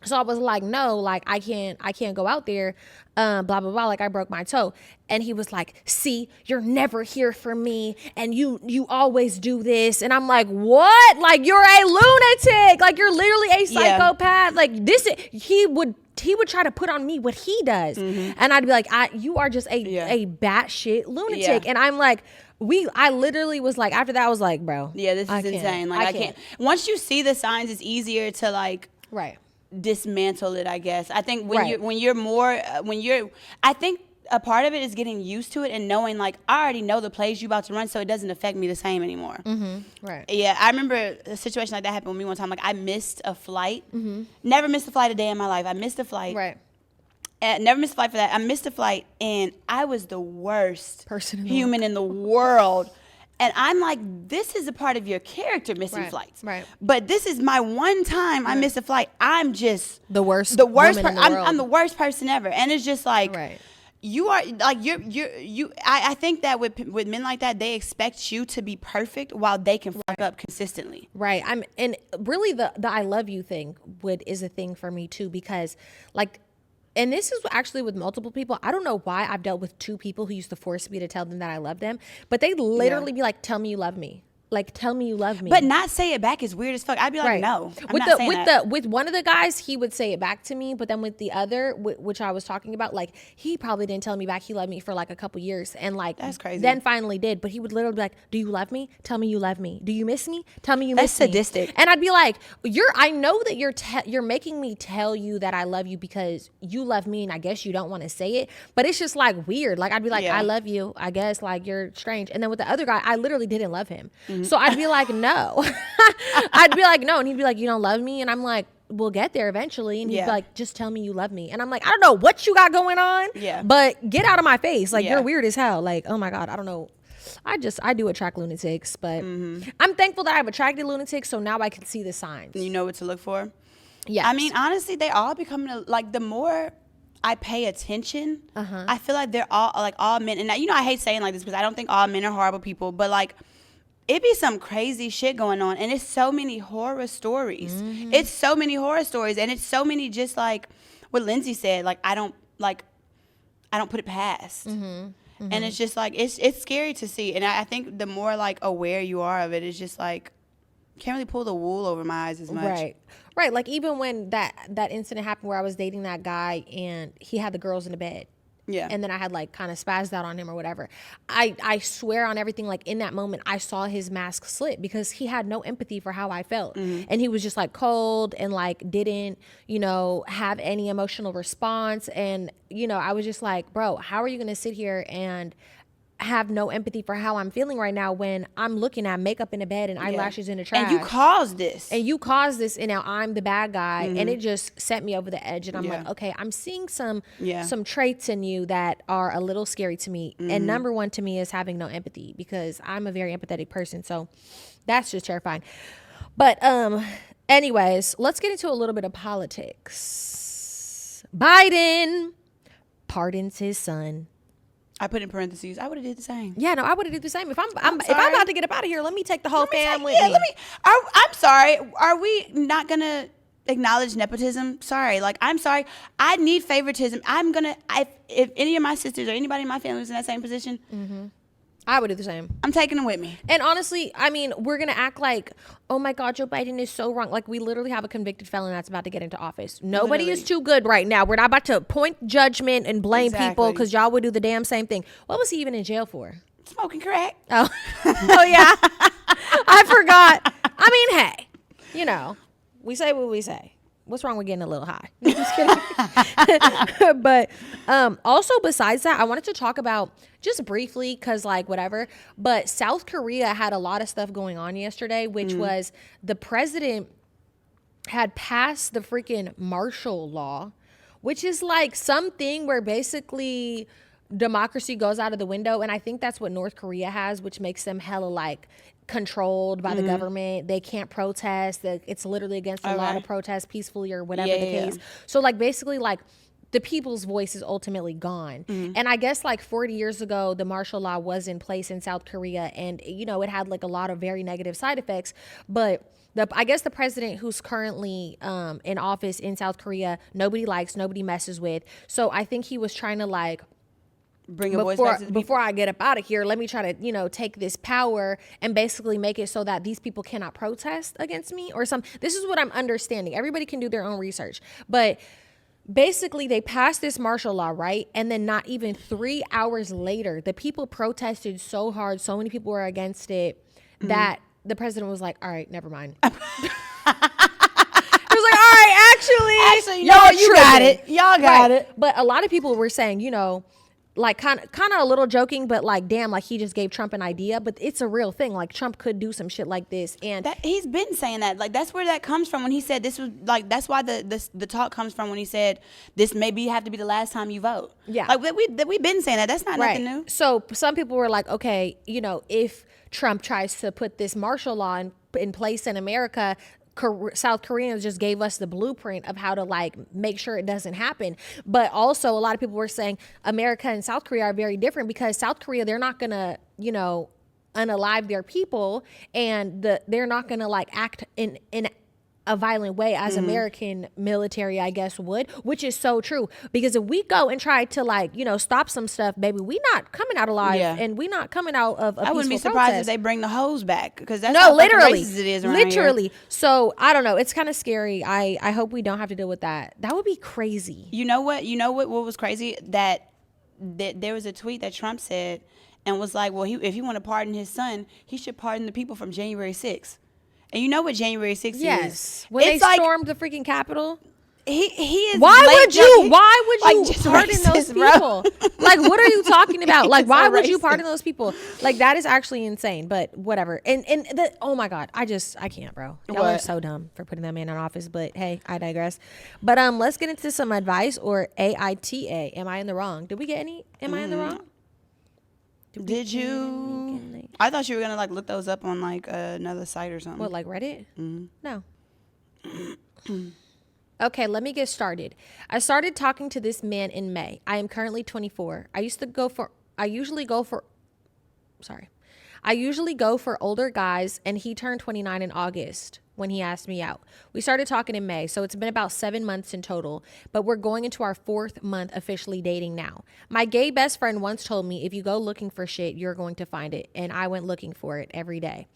So I was like, no, like I can't go out there, blah, blah, blah, like I broke my toe. And he was like, see, you're never here for me, and you always do this. And I'm like, what? Like you're a lunatic. Like you're literally a psychopath. Like this, he would try to put on me what he does. And I'd be like, you are just a batshit lunatic. And I'm like, I literally was like, after that, I was like, bro. Yeah, this is insane. Like I can't. Once you see the signs, it's easier to like. Dismantle it, I guess. I think I think a part of it is getting used to it and knowing like I already know the plays you about to run, so it doesn't affect me the same anymore. Yeah, I remember a situation like that happened with me one time. Like I missed a flight. Never missed a flight a day in my life. I missed a flight. Never missed a flight for that. I missed a flight, and I was the worst human in the world. And I'm like, this is a part of your character, missing flights. Right. But this is my one time I miss a flight. I'm just the worst. I'm the worst person ever. And it's just like, right. You are like I think that with men like that, they expect you to be perfect while they can fuck up consistently. Right. And really the I love you thing is a thing for me too, because like, and this is actually with multiple people. I don't know why I've dealt with 2 people who used to force me to tell them that I love them, but they literally be like, tell me you love me. Like, tell me you love me. But not say it back is weird as fuck. I'd be like, no, I'm not saying that. With one of the guys, he would say it back to me. But then with the other, which I was talking about, like, he probably didn't tell me back he loved me for like a couple years. And like, that's crazy. Then finally did. But he would literally be like, do you love me? Tell me you love me. Do you miss me? Tell me you miss me. That's sadistic. And I'd be like, I know that you're making me tell you that I love you because you love me. And I guess you don't want to say it. But it's just like weird. Like, I'd be like, I love you. I guess like you're strange. And then with the other guy, I literally didn't love him. Mm-hmm. So I'd be like, no. I'd be like, no. And he'd be like, you don't love me? And I'm like, we'll get there eventually. And he'd be like, just tell me you love me. And I'm like, I don't know what you got going on. Yeah. But get out of my face. Like, you're weird as hell. Like, oh my God, I don't know. I do attract lunatics, but I'm thankful that I've attracted lunatics. So now I can see the signs. You know what to look for? Yeah. I mean, honestly, they all becoming like the more I pay attention, I feel like they're all men. And I hate saying like this because I don't think all men are horrible people, but like, it be some crazy shit going on, and it's so many horror stories. Mm-hmm. It's so many horror stories, and it's so many just like what Lindsay said. Like I don't put it past, and it's just like it's scary to see. And I think the more like aware you are of it, it's just like can't really pull the wool over my eyes as much. Right. Like even when that incident happened where I was dating that guy and he had the girls in the bed. Yeah. And then I had like kind of spazzed out on him or whatever. I swear on everything, like in that moment, I saw his mask slip because he had no empathy for how I felt. Mm-hmm. And he was just like cold and like didn't, have any emotional response. And, I was just like, bro, how are you going to sit here and have no empathy for how I'm feeling right now when I'm looking at makeup in the bed and eyelashes in the trash. And you caused this. And now I'm the bad guy. And it just set me over the edge. And I'm like, okay, I'm seeing some traits in you that are a little scary to me. And number one to me is having no empathy because I'm a very empathetic person. So that's just terrifying. But anyways, let's get into a little bit of politics. Biden pardons his son. I put in parentheses. I would have did the same. Yeah, no, I would have did the same. If I'm about to get up out of here, let me take the whole family. I'm sorry. Are we not gonna acknowledge nepotism? Sorry. Like, I'm sorry. I need favoritism. If any of my sisters or anybody in my family was in that same position, I would do the same. I'm taking them with me. And honestly, I mean, we're going to act like, oh my God, Joe Biden is so wrong. Like, we literally have a convicted felon that's about to get into office. Nobody is too good right now. We're not about to point judgment and blame people because y'all would do the damn same thing. What was he even in jail for? Smoking crack. Oh, oh yeah. I forgot. I mean, hey, we say what we say. What's wrong with getting a little high? No, just kidding. But also besides that, I wanted to talk about just briefly because like whatever. But South Korea had a lot of stuff going on yesterday, which was the president had passed the freaking martial law, which is like something where basically democracy goes out of the window. And I think that's what North Korea has, which makes them hella like controlled by the government. They can't protest. It's literally against the law to protest peacefully or whatever the case. So like basically like the people's voice is ultimately gone. And I guess like 40 years ago, the martial law was in place in South Korea and, it had like a lot of very negative side effects. But I guess the president who's currently in office in South Korea, nobody likes, nobody messes with. So I think he was trying to like, bring a voice back to the people. Before I get up out of here, let me try to, take this power and basically make it so that these people cannot protest against me or something. This is what I'm understanding. Everybody can do their own research. But basically, they passed this martial law, right? And then not even 3 hours later, the people protested so hard, so many people were against it, that the president was like, all right, never mind. He was like, all right, actually, y'all, you got it. Y'all got it. But a lot of people were saying, like kind of a little joking, but like, damn, like he just gave Trump an idea, but it's a real thing. Like Trump could do some shit like this, and that he's been saying that. Like that's where that comes from when he said this was like that's why the talk comes from when he said this maybe have to be the last time you vote. Yeah, like we've been saying that. That's not nothing new. So some people were like, okay, you know, if Trump tries to put this martial law in place in America, South Koreans just gave us the blueprint of how to like make sure it doesn't happen. But also a lot of people were saying America and South Korea are very different, because South Korea, they're not gonna, you know, unalive their people, and they're not gonna like act in a violent way as American military, I guess, would, which is so true. Because if we go and try to like, you know, stop some stuff, baby, we not coming out alive, and we not coming out of a I wouldn't be surprised protest. if they bring the hose back, because that's no, how literally, racist it is around here. So I don't know. It's kind of scary. I hope we don't have to deal with that. That would be crazy. You know what? What was crazy? That there was a tweet that Trump said and was like, well, if he want to pardon his son, he should pardon the people from January 6th. And you know what January 6th is? Yes. When it's they like, stormed the freaking Capitol. He is. Why would you like, pardon racist, those people? Like, what are you talking about? Like, why would you racist. pardon those people? Like, that is actually insane. But whatever. And oh my God, I can't, bro. Y'all are so dumb for putting that man in office. But hey, I digress. But let's get into some advice, or AITA. Am I in the wrong? Did we get any? Am I in the wrong? Did you? I thought you were gonna like look those up on like another site or something. What, like Reddit? No. Okay, let me get started. I started talking to this man in May. I am currently 24. I usually go for older guys, and he turned 29 in August when he asked me out. We started talking in May, so it's been about 7 months in total, but we're going into our 4th month officially dating now. My gay best friend once told me, if you go looking for shit, you're going to find it, and I went looking for it every day.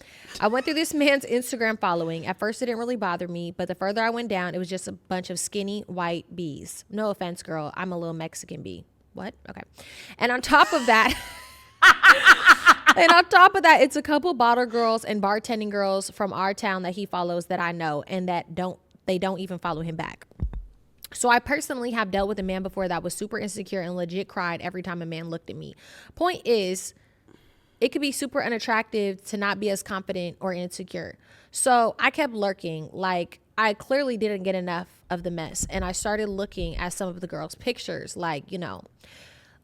I went through this man's Instagram following. At first, it didn't really bother me, but the further I went down, it was just a bunch of skinny white bees. No offense, girl. I'm a little Mexican bee. What? Okay. And on top of that... it's a couple bottle girls and bartending girls from our town that he follows that I know, and that don't even follow him back. So I personally have dealt with a man before that was super insecure and legit cried every time a man looked at me. Point is, it could be super unattractive to not be as confident or insecure. So I kept lurking, like I clearly didn't get enough of the mess, and I started looking at some of the girls' pictures, like, you know,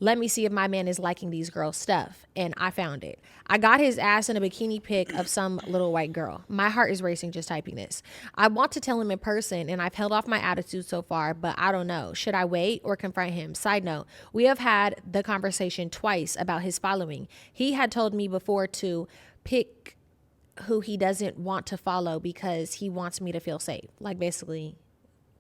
let me see if my man is liking these girls' stuff. And I found it. I got his ass in a bikini pic of some little white girl. My heart is racing just typing this. I want to tell him in person, and I've held off my attitude so far, but I don't know. Should I wait or confront him? Side note, we have had the conversation twice about his following. He had told me before to pick who he doesn't want to follow because he wants me to feel safe. Like, basically,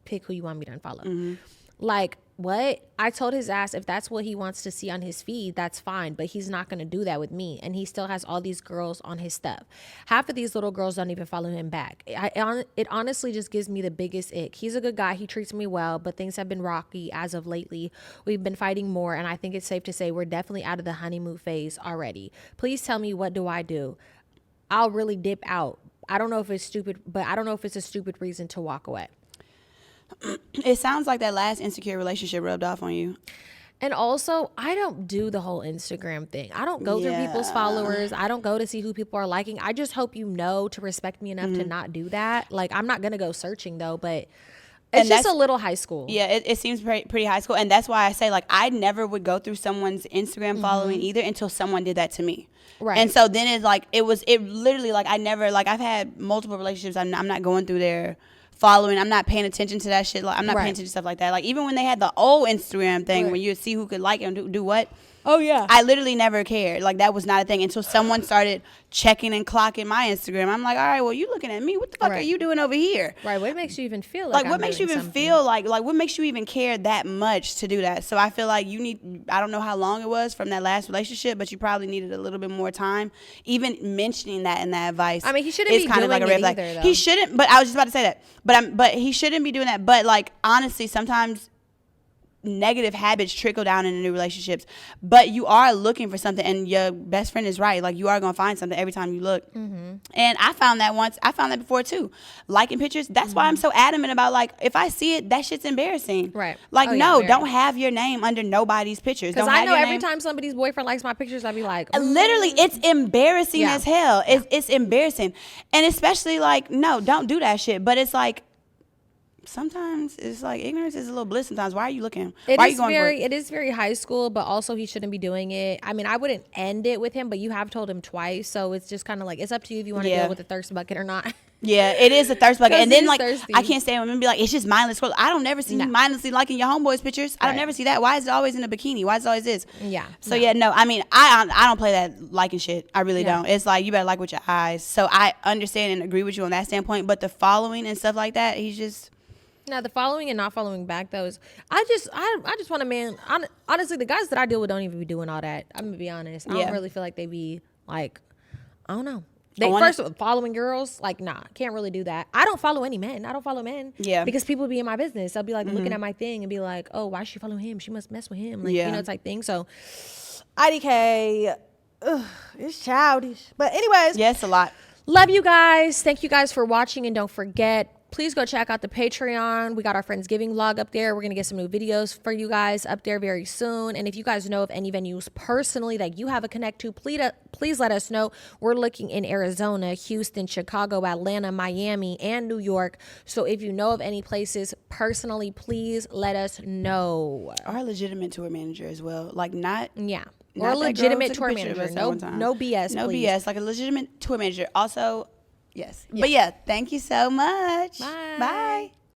pick who you want me to unfollow. Mm-hmm. Like, what? I told his ass if that's what he wants to see on his feed, that's fine, but he's not going to do that with me, and he still has all these girls on his stuff. Half of these little girls don't even follow him back. It honestly just gives me the biggest ick. He's a good guy. He treats me well, but things have been rocky as of lately. We've been fighting more, and I think it's safe to say we're definitely out of the honeymoon phase already. Please tell me, what do I do? I'll really dip out. I don't know if it's stupid, but I don't know if it's a stupid reason to walk away. It sounds like that last insecure relationship rubbed off on you. And also, I don't do the whole Instagram thing. I don't go through people's followers. I don't go to see who people are liking. I just hope you know to respect me enough to not do that. Like, I'm not going to go searching, though, but it's just a little high school. Yeah, it seems pretty high school. And that's why I say, like, I never would go through someone's Instagram following either until someone did that to me. Right. And so then it's like, it literally, like, I never, like, I've had multiple relationships. I'm not going through their following. I'm not paying attention to that shit. Like, I'm not paying attention to stuff like that. Like, even when they had the old Instagram thing where you would see who could like and do what. Oh, yeah. I literally never cared. Like, that was not a thing until someone started checking and clocking my Instagram. I'm like, all right, well, you looking at me. What the fuck are you doing over here? Right. What makes you even feel like what makes you even feel like what makes you even care that much to do that? So I feel like you need, I don't know how long it was from that last relationship, but you probably needed a little bit more time. Even mentioning that in that advice, I mean, he shouldn't be kind doing of like a red flag. Either, though. He shouldn't, but I was just about to say that. But he shouldn't be doing that. But like, honestly, sometimes negative habits trickle down into new relationships. But you are looking for something, and your best friend is right. Like, you are going to find something every time you look. And I found that once. I found that before too. Liking pictures. That's why I'm so adamant about, like, if I see it, that shit's embarrassing. Right. Like, no, don't have your name under nobody's pictures. Because I know every time somebody's boyfriend likes my pictures, I'd be like, literally, it's embarrassing as hell. It's embarrassing. And especially, like, no, don't do that shit. But it's like, sometimes it's like ignorance is a little bliss sometimes. Why are you looking? Why are you going for it? It is very high school, but also he shouldn't be doing it. I mean, I wouldn't end it with him, but you have told him twice. So it's just kind of like, it's up to you if you want to deal with the thirst bucket or not. Yeah, it is a thirst bucket. And then, like, thirsty. I can't stand women and be like, it's just mindless scroll. I don't never see you mindlessly liking your homeboys' pictures. I don't never see that. Why is it always in a bikini? Why is it always this? Yeah. So, I mean, I don't play that liking shit. I really don't. It's like, you better like with your eyes. So I understand and agree with you on that standpoint. But the following and stuff like that, he's just... Now, the following and not following back, though, is I just want a man. Honestly, the guys that I deal with don't even be doing all that. I'm gonna be honest. I don't really feel like they be like, I don't know. First, following girls, like, nah, can't really do that. I don't follow any men. I don't follow men. Yeah. Because people be in my business. They'll be like looking at my thing and be like, oh, why is she following him? She must mess with him. Like, you know, type thing. So, IDK, it's childish. But anyways. Yes, a lot. Love you guys. Thank you guys for watching. And don't forget, please go check out the Patreon. We got our Friendsgiving vlog up there. We're going to get some new videos for you guys up there very soon. And if you guys know of any venues personally that you have a connect to, please let us know. We're looking in Arizona, Houston, Chicago, Atlanta, Miami, and New York. So if you know of any places personally, please let us know. Or a legitimate tour manager as well. Like, not... Yeah. Or a legitimate tour manager. No BS, No please. BS. Like a legitimate tour manager. Also... Yes. Yeah. But yeah, thank you so much. Bye. Bye.